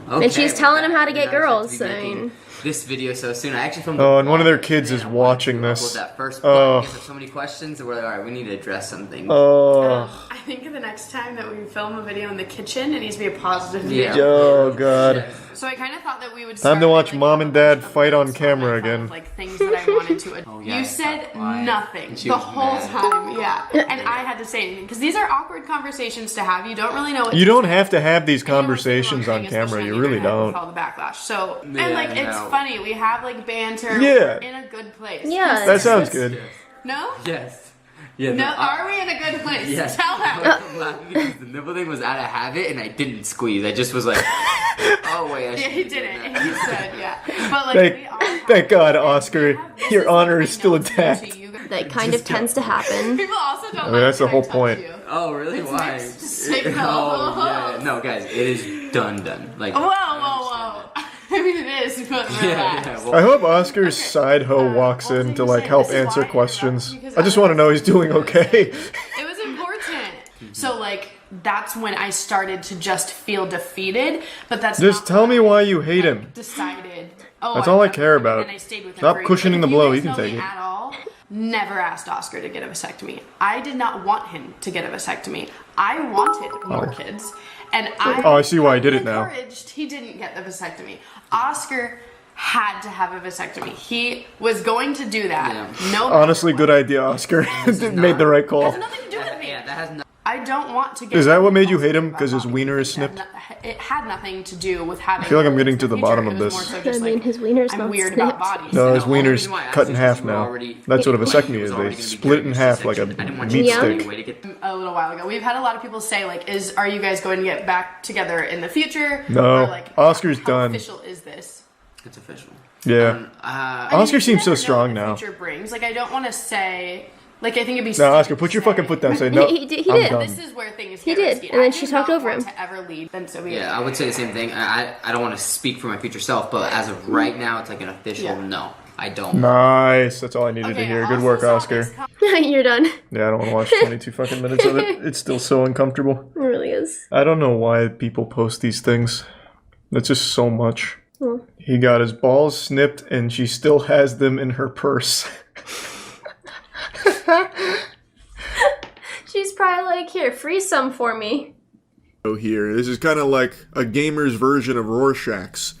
And she's telling him how to get girls. I mean, this video so soon. I actually filmed. Oh, and one of their kids is watching this. That first, but because of so many questions, we're like, all right, we need to address something. Oh. I think the next time that we film a video in the kitchen, it needs to be a positive video. Yeah. Oh god. So I kind of thought that we would. Time to watch mom and dad fight on camera again. Like things that I wanted to. Yeah, you said nothing She the was whole mad. time, yeah. And I had to say anything because these are awkward conversations to have. You don't really know what. You don't have to have these conversations on camera. You really with don't. all the backlash. So and Yeah, like it's no. funny. We have like banter. Yeah. We're in a good place. Yeah. That sounds good. No. Yes. Yeah. No. Are we in a good place? Yes. Tell them. I'm laughing because the nipple thing was out of habit and I didn't squeeze. I just was like, oh wait. Yeah, he didn't. He said, yeah. But like, we all Thank God, Oscar. Your honor is still intact. That kind of tends to happen. People also don't. I mean, that's the whole point. Oh really? Why? signal. Oh yeah. No, guys, it is done. Like. Whoa, whoa, whoa. I mean, it is, but relax. Yeah. Well, I hope Oscar's side hoe walks in to like help answer questions. I just want to know he's doing okay. It was important. So like that's when I started to just feel defeated. But that's Just not tell me why you hate him. decided. Oh, That's all I care about. And I stayed with him Stop for a year. cushioning the If you blow. guys He can know take me it. At all. Never asked Oscar to get a vasectomy. I did not want him to get a vasectomy. I wanted more kids. And I see why he did it now. encouraged he didn't get the vasectomy. Oscar had to have a vasectomy. He was going to do that. No, Honestly, good idea, Oscar. Made the right call. nothing to do with me. yeah, that has no. I don't want to get. Is that what made you hate him? Because his wiener is snipped? It had nothing to do with having. I feel like I'm getting to the bottom of this. I mean, his wiener's I'm not weird snipped. about bodies. No, his wiener's cut in half now. That's what a vasectomy is. They split it in half like a meat stick. A little while ago, we've had a lot of people say like, are you guys going to get back together in the future? No, Or, like, Oscar's how done. official is this? It's official. Yeah. Oscar seems so strong now. Future brings like I don't want to say like I think it'd be. No, Oscar, put your fucking foot down. Say no. He did. I'm done. This is where things He get did, risky. and then I she do talked not over want him. To ever lead, then so be it. Yeah, I would say the same thing. I don't want to speak for my future self, but as of right now, it's like an official no. I don't. Nice. That's all I needed to hear. Good work, Oscar. You're done. Yeah, I don't want to watch 22 fucking minutes of it. It's still so uncomfortable. It really is. I don't know why people post these things. That's just so much. Well. He got his balls snipped and she still has them in her purse. She's probably like, here, freeze some for me. Here, this is kind of like a gamer's version of Rorschach's.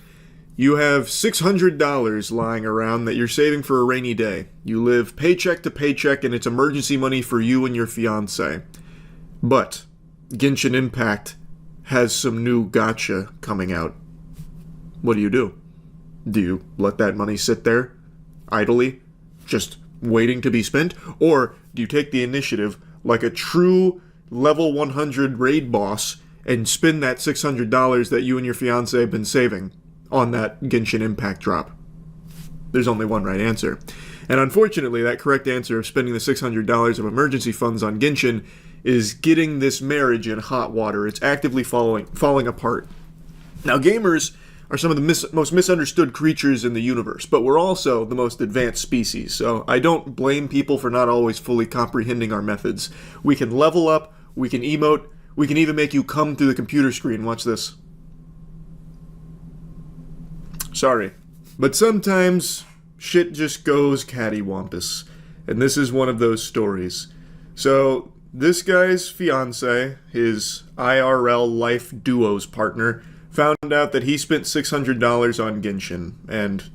You have $600 lying around that you're saving for a rainy day. You live paycheck to paycheck and it's emergency money for you and your fiancé. But Genshin Impact has some new gacha coming out. What do? Do you let that money sit there, idly, just waiting to be spent? Or do you take the initiative like a true level 100 raid boss and spend that $600 that you and your fiancé have been saving on that Genshin Impact drop? There's only one right answer. And unfortunately, that correct answer of spending the $600 of emergency funds on Genshin is getting this marriage in hot water. It's actively falling apart. Now, gamers are some of the most misunderstood creatures in the universe, but we're also the most advanced species, so I don't blame people for not always fully comprehending our methods. We can level up, we can emote, we can even make you come through the computer screen. Watch this. Sorry. But sometimes shit just goes cattywampus, and this is one of those stories. So, this guy's fiancé, his IRL life duos partner, found out that he spent $600 on Genshin, and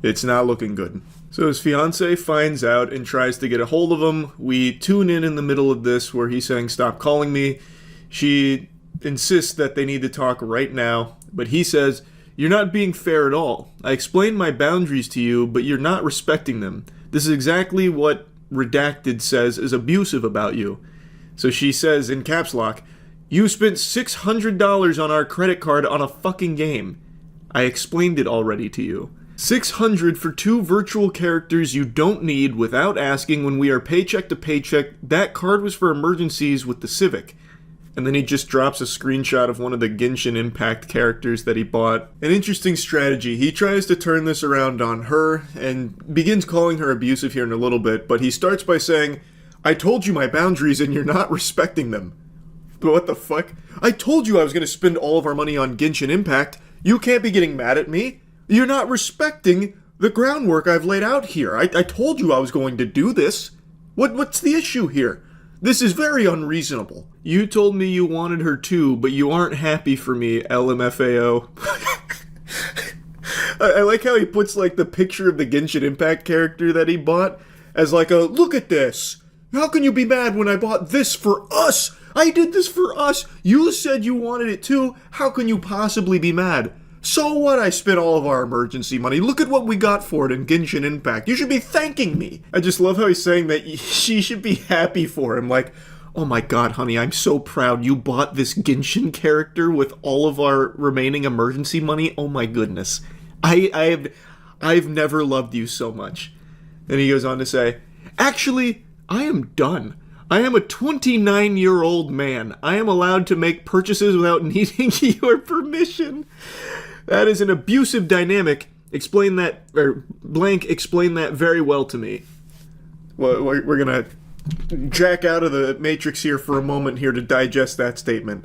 it's not looking good. So his fiancé finds out and tries to get a hold of him. We tune in the middle of this where he's saying, "Stop calling me." She insists that they need to talk right now, but he says, "You're not being fair at all. I explained my boundaries to you, but you're not respecting them. This is exactly what Redacted says is abusive about you." So she says in caps lock, "You spent $600 on our credit card on a fucking game. I explained it already to you. $600 for 2 virtual characters you don't need without asking when we are paycheck to paycheck. That card was for emergencies with the Civic." And then he just drops a screenshot of one of the Genshin Impact characters that he bought. An interesting strategy. He tries to turn this around on her and begins calling her abusive here in a little bit, but he starts by saying, "I told you my boundaries and you're not respecting them." But what the fuck? I told you I was going to spend all of our money on Genshin Impact. You can't be getting mad at me. You're not respecting the groundwork I've laid out here. I told you I was going to do this. What's the issue here? This is very unreasonable. You told me you wanted her too, but you aren't happy for me, LMFAO. I like how he puts like the picture of the Genshin Impact character that he bought as like a, look at this. How can you be mad when I bought this for us? I did this for us. You said you wanted it too. How can you possibly be mad? So what? I spent all of our emergency money. Look at what we got for it in Genshin Impact. You should be thanking me. I just love how he's saying that she should be happy for him. Like, oh my god, honey, I'm so proud you bought this Genshin character with all of our remaining emergency money. Oh my goodness. I've never loved you so much. And he goes on to say, actually, I am done. I am a 29-year-old man. I am allowed to make purchases without needing your permission. That is an abusive dynamic. Explain that, or blank, explain that very well to me. Well, we're gonna jack out of the Matrix here for a moment here to digest that statement.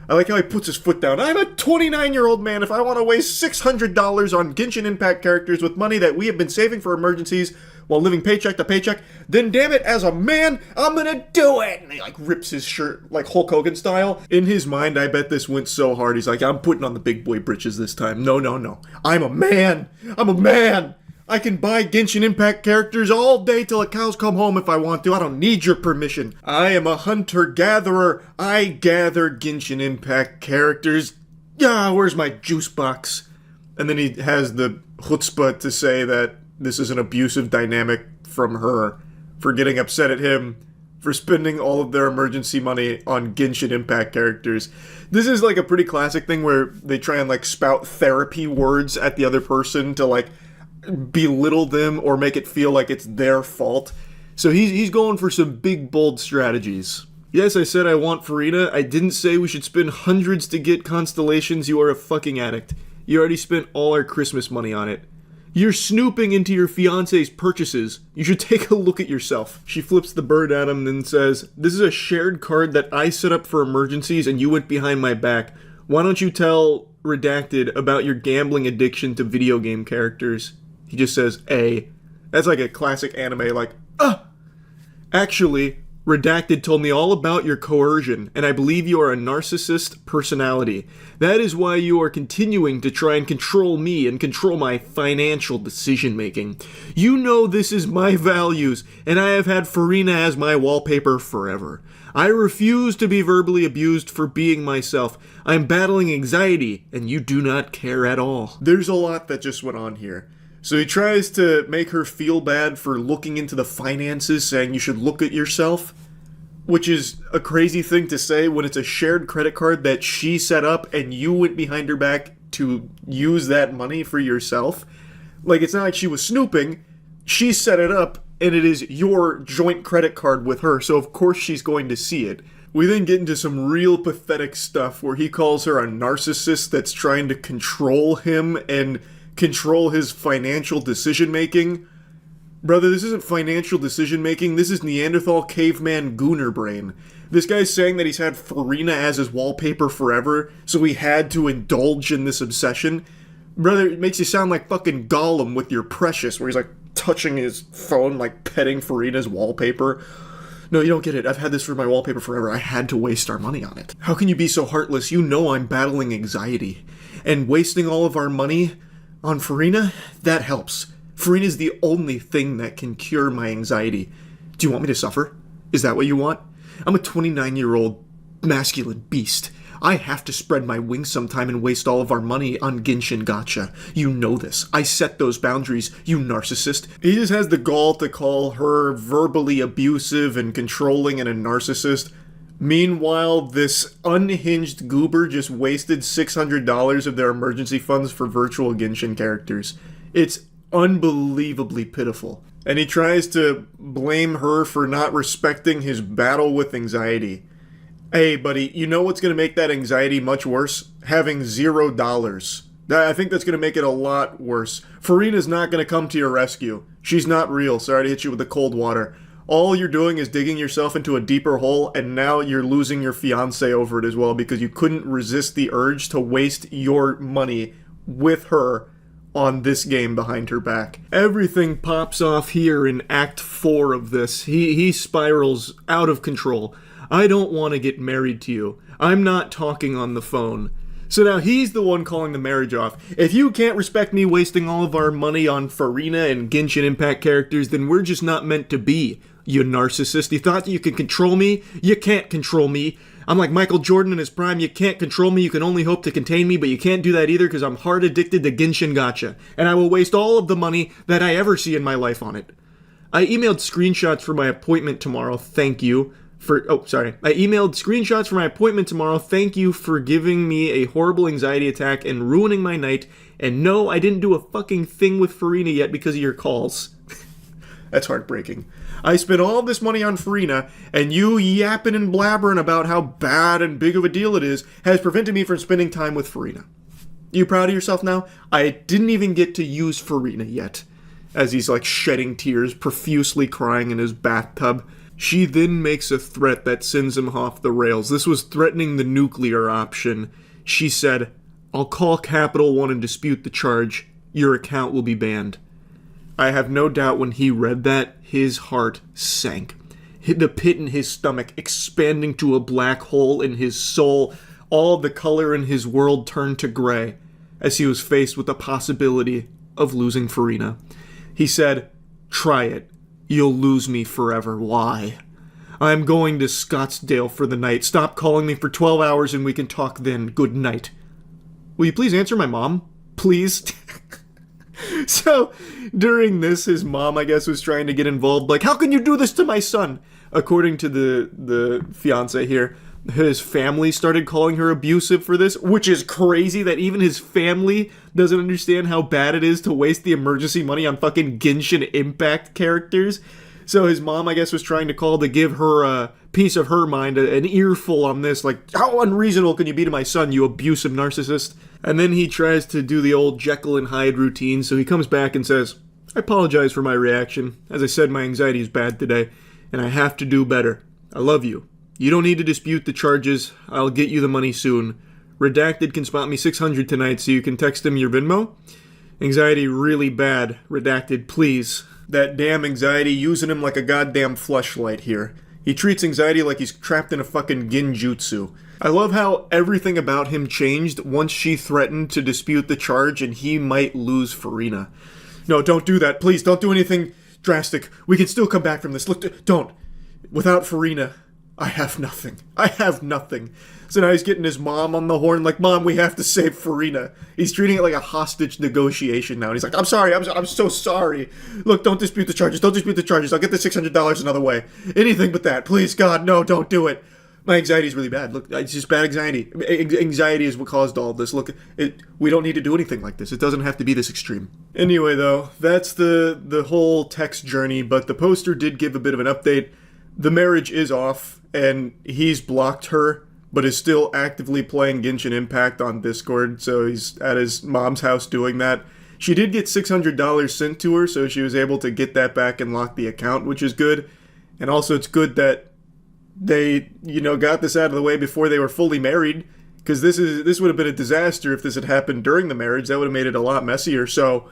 I like how he puts his foot down. I'm a 29-year-old man. If I want to waste $600 on Genshin Impact characters with money that we have been saving for emergencies while living paycheck to paycheck, then damn it, as a man, I'm gonna do it! And he like rips his shirt like Hulk Hogan style. In his mind, I bet this went so hard. He's like, I'm putting on the big boy britches this time. No. I'm a man! I'm a man! I can buy Genshin Impact characters all day till the cows come home if I want to. I don't need your permission. I am a hunter-gatherer. I gather Genshin Impact characters. Yeah, where's my juice box? And then he has the chutzpah to say that this is an abusive dynamic from her for getting upset at him for spending all of their emergency money on Genshin Impact characters. This is like a pretty classic thing where they try and like spout therapy words at the other person to like belittle them or make it feel like it's their fault. So he's going for some big, bold strategies. Yes, I said I want Farina. I didn't say we should spend hundreds to get constellations. You are a fucking addict. You already spent all our Christmas money on it. You're snooping into your fiance's purchases. You should take a look at yourself. She flips the bird at him and then says, this is a shared card that I set up for emergencies and you went behind my back. Why don't you tell Redacted about your gambling addiction to video game characters? He just says, A. That's like a classic anime, like, Actually, Redacted told me all about your coercion, and I believe you are a narcissist personality. That is why you are continuing to try and control me and control my financial decision-making. You know this is my values, and I have had Farina as my wallpaper forever. I refuse to be verbally abused for being myself. I'm battling anxiety, and you do not care at all. There's a lot that just went on here. So he tries to make her feel bad for looking into the finances, saying you should look at yourself, which is a crazy thing to say when it's a shared credit card that she set up and you went behind her back to use that money for yourself. Like, it's not like she was snooping. She set it up, and it is your joint credit card with her, so of course she's going to see it. We then get into some real pathetic stuff where he calls her a narcissist that's trying to control him and control his financial decision-making. Brother, this isn't financial decision-making, this is Neanderthal caveman gooner brain. This guy's saying that he's had Farina as his wallpaper forever, so he had to indulge in this obsession. Brother, it makes you sound like fucking Gollum with your Precious, where he's like touching his phone, like petting Farina's wallpaper. No, you don't get it. I've had this for my wallpaper forever. I had to waste our money on it. How can you be so heartless? You know I'm battling anxiety. And wasting all of our money on Farina? That helps. Farina's the only thing that can cure my anxiety. Do you want me to suffer? Is that what you want? I'm a 29-year-old masculine beast. I have to spread my wings sometime and waste all of our money on Genshin Gacha. You know this. I set those boundaries, you narcissist. He just has the gall to call her verbally abusive and controlling and a narcissist. Meanwhile, this unhinged goober just wasted $600 of their emergency funds for virtual Genshin characters. It's unbelievably pitiful. And he tries to blame her for not respecting his battle with anxiety. Hey, buddy, you know what's going to make that anxiety much worse? Having $0. I think that's going to make it a lot worse. Farina's not going to come to your rescue. She's not real. Sorry to hit you with the cold water. All you're doing is digging yourself into a deeper hole, and now you're losing your fiancé over it as well because you couldn't resist the urge to waste your money with her on this game behind her back. Everything pops off here in Act 4 of this. He spirals out of control. I don't want to get married to you. I'm not talking on the phone. So now he's the one calling the marriage off. If you can't respect me wasting all of our money on Farina and Genshin Impact characters, then we're just not meant to be, you narcissist. You thought that you could control me? You can't control me. I'm like Michael Jordan in his prime. You can't control me. You can only hope to contain me, but you can't do that either because I'm hard addicted to Genshin Gacha, and I will waste all of the money that I ever see in my life on it. I emailed screenshots for my appointment tomorrow. Thank you for... Oh, sorry. I emailed screenshots for my appointment tomorrow. Thank you for giving me a horrible anxiety attack and ruining my night. And no, I didn't do a fucking thing with Farina yet because of your calls. That's heartbreaking. I spent all this money on Farina, and you yapping and blabbering about how bad and big of a deal it is has prevented me from spending time with Farina. You proud of yourself now? I didn't even get to use Farina yet. As he's like shedding tears, profusely crying in his bathtub. She then makes a threat that sends him off the rails. This was threatening the nuclear option. She said, I'll call Capital One and dispute the charge. Your account will be banned. I have no doubt when he read that, his heart sank. The pit in his stomach expanding to a black hole in his soul. All the color in his world turned to gray as he was faced with the possibility of losing Farina. He said, try it. You'll lose me forever. Why? I'm going to Scottsdale for the night. Stop calling me for 12 hours and we can talk then. Good night. Will you please answer my mom? Please? So, during this, his mom, I guess, was trying to get involved. Like, how can you do this to my son? According to the fiancé here, his family started calling her abusive for this, which is crazy that even his family doesn't understand how bad it is to waste the emergency money on fucking Genshin Impact characters. So his mom, I guess, was trying to call to give her a piece of her mind, an earful on this. Like, how unreasonable can you be to my son, you abusive narcissist? And then he tries to do the old Jekyll and Hyde routine, so he comes back and says, I apologize for my reaction. As I said, my anxiety is bad today, and I have to do better. I love you. You don't need to dispute the charges. I'll get you the money soon. Redacted can spot me $600 tonight, so you can text him your Venmo. Anxiety really bad. Redacted, please. That damn anxiety using him like a goddamn fleshlight here. He treats anxiety like he's trapped in a fucking genjutsu. I love how everything about him changed once she threatened to dispute the charge and he might lose Farina. No, don't do that. Please, don't do anything drastic. We can still come back from this. Look, don't. Without Farina, I have nothing. I have nothing. So now he's getting his mom on the horn, like, Mom, we have to save Farina. He's treating it like a hostage negotiation now. And he's like, I'm sorry, I'm so sorry. Look, don't dispute the charges. Don't dispute the charges. I'll get the $600 another way. Anything but that. Please, God, no, don't do it. My anxiety is really bad. Look, it's just bad anxiety. Anxiety is what caused all of this. Look, we don't need to do anything like this. It doesn't have to be this extreme. Anyway, though, that's the whole text journey, but the poster did give a bit of an update. The marriage is off, and he's blocked her, but is still actively playing Genshin Impact on Discord, so he's at his mom's house doing that. She did get $600 sent to her, so she was able to get that back and lock the account, which is good. And also it's good that they, got this out of the way before they were fully married, because this would have been a disaster if this had happened during the marriage. That would have made it a lot messier, so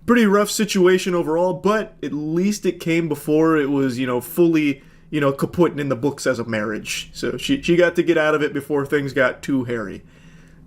pretty rough situation overall, but at least it came before it was, fully kaput in the books as a marriage. So she got to get out of it before things got too hairy.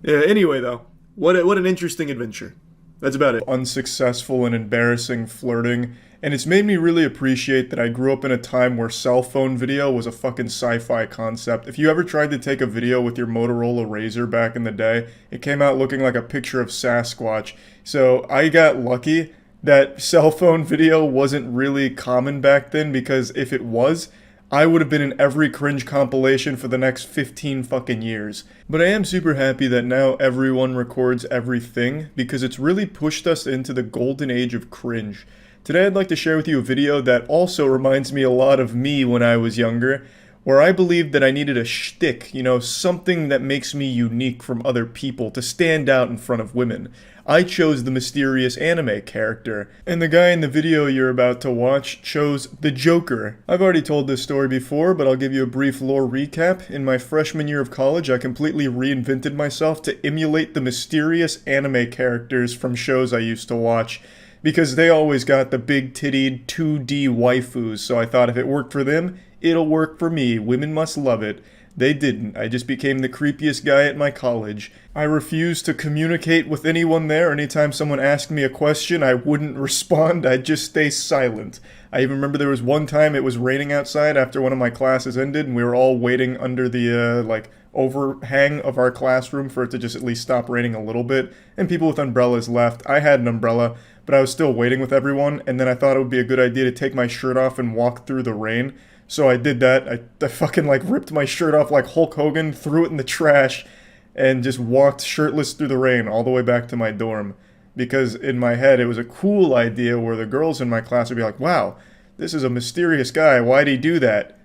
Anyway, though, what an interesting adventure. That's about it. Unsuccessful and embarrassing flirting. And it's made me really appreciate that I grew up in a time where cell phone video was a fucking sci-fi concept. If you ever tried to take a video with your Motorola Razr back in the day, it came out looking like a picture of Sasquatch. So I got lucky that cell phone video wasn't really common back then, because if it was, I would have been in every cringe compilation for the next 15 fucking years. But I am super happy that now everyone records everything, because it's really pushed us into the golden age of cringe. Today I'd like to share with you a video that also reminds me a lot of me when I was younger, where I believed that I needed a shtick, you know, something that makes me unique from other people to stand out in front of women. I chose the mysterious anime character, and the guy in the video you're about to watch chose the Joker. I've already told this story before, but I'll give you a brief lore recap. In my freshman year of college, I completely reinvented myself to emulate the mysterious anime characters from shows I used to watch, because they always got the big-tittied 2D waifus, so I thought if it worked for them, it'll work for me. Women must love it. They didn't. I just became the creepiest guy at my college. I refused to communicate with anyone there. Anytime someone asked me a question, I wouldn't respond. I'd just stay silent. I even remember there was one time it was raining outside after one of my classes ended, and we were all waiting under the, overhang of our classroom for it to just at least stop raining a little bit, and people with umbrellas left. I had an umbrella, but I was still waiting with everyone, and then I thought it would be a good idea to take my shirt off and walk through the rain. So I did that. I fucking ripped my shirt off like Hulk Hogan, threw it in the trash, and just walked shirtless through the rain all the way back to my dorm. Because in my head, it was a cool idea where the girls in my class would be like, wow, this is a mysterious guy. Why'd he do that?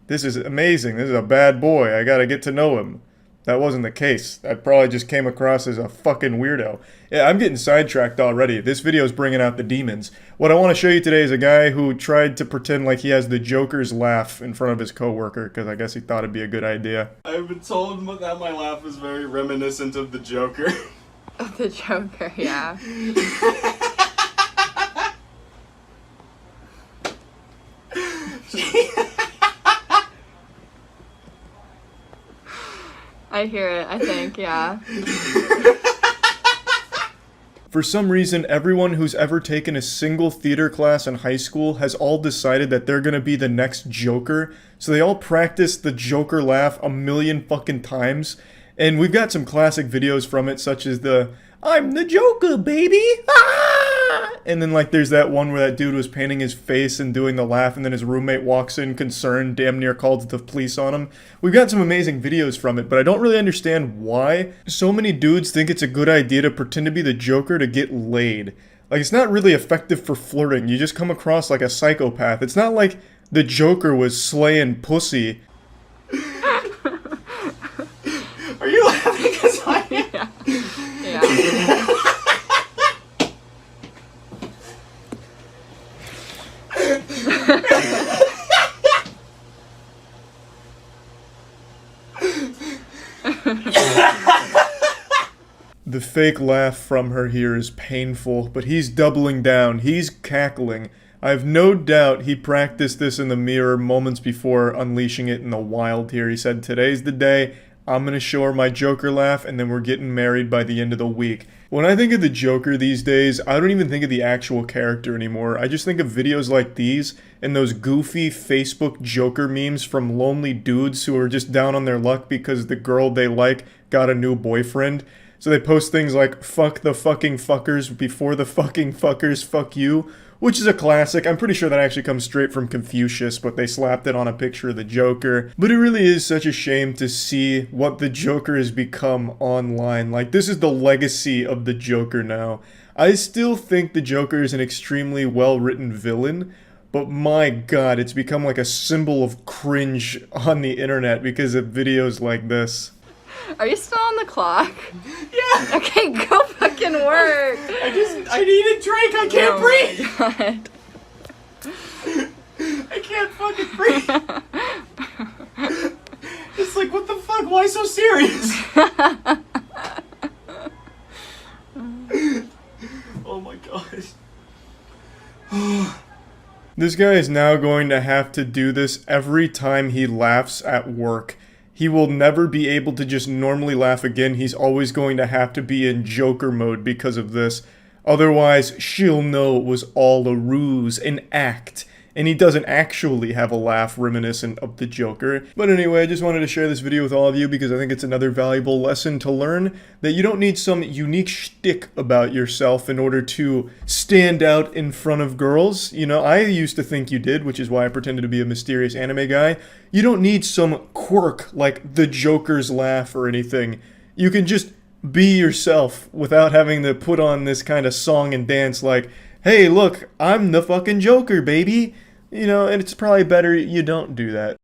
This is amazing. This is a bad boy. I gotta get to know him. That wasn't the case. I probably just came across as a fucking weirdo. Yeah, I'm getting sidetracked already. This video is bringing out the demons. What I want to show you today is a guy who tried to pretend like he has the Joker's laugh in front of his coworker, because I guess he thought it'd be a good idea. I've been told that my laugh is very reminiscent of the Joker. Of the Joker, yeah. I hear it, I think, yeah. For some reason, everyone who's ever taken a single theater class in high school has all decided that they're gonna be the next Joker, so they all practice the Joker laugh a million fucking times, and we've got some classic videos from it, such as the, "I'm the Joker, baby! Ah!" And then there's that one where that dude was painting his face and doing the laugh, and then his roommate walks in concerned, damn near called the police on him. We've got some amazing videos from it, but I don't really understand why so many dudes think it's a good idea to pretend to be the Joker to get laid. It's not really effective for flirting. You just come across like a psychopath. It's not like the Joker was slaying pussy. Are you laughing because I am? Yeah. The fake laugh from her here is painful, but he's doubling down. He's cackling. I have no doubt he practiced this in the mirror moments before unleashing it in the wild here. He said, "Today's the day. I'm gonna show her my Joker laugh, and then we're getting married by the end of the week." When I think of the Joker these days, I don't even think of the actual character anymore. I just think of videos like these and those goofy Facebook Joker memes from lonely dudes who are just down on their luck because the girl they like got a new boyfriend. So they post things like, "Fuck the fucking fuckers before the fucking fuckers fuck you," which is a classic. I'm pretty sure that actually comes straight from Confucius, but they slapped it on a picture of the Joker. But it really is such a shame to see what the Joker has become online. This is the legacy of the Joker now. I still think the Joker is an extremely well-written villain, but my god, it's become like a symbol of cringe on the internet because of videos like this. Are you still on the clock? Yeah. Okay, go fucking work. I need a drink. I can't breathe. I can't fucking breathe. It's like, what the fuck? Why so serious? Oh my gosh. This guy is now going to have to do this every time he laughs at work. He will never be able to just normally laugh again. He's always going to have to be in Joker mode because of this. Otherwise, she'll know it was all a ruse, an act. And he doesn't actually have a laugh reminiscent of the Joker. But anyway, I just wanted to share this video with all of you because I think it's another valuable lesson to learn that you don't need some unique shtick about yourself in order to stand out in front of girls. You know, I used to think you did, which is why I pretended to be a mysterious anime guy. You don't need some quirk like the Joker's laugh or anything. You can just be yourself without having to put on this kind of song and dance like, "Hey, look, I'm the fucking Joker, baby." You know, and it's probably better you don't do that.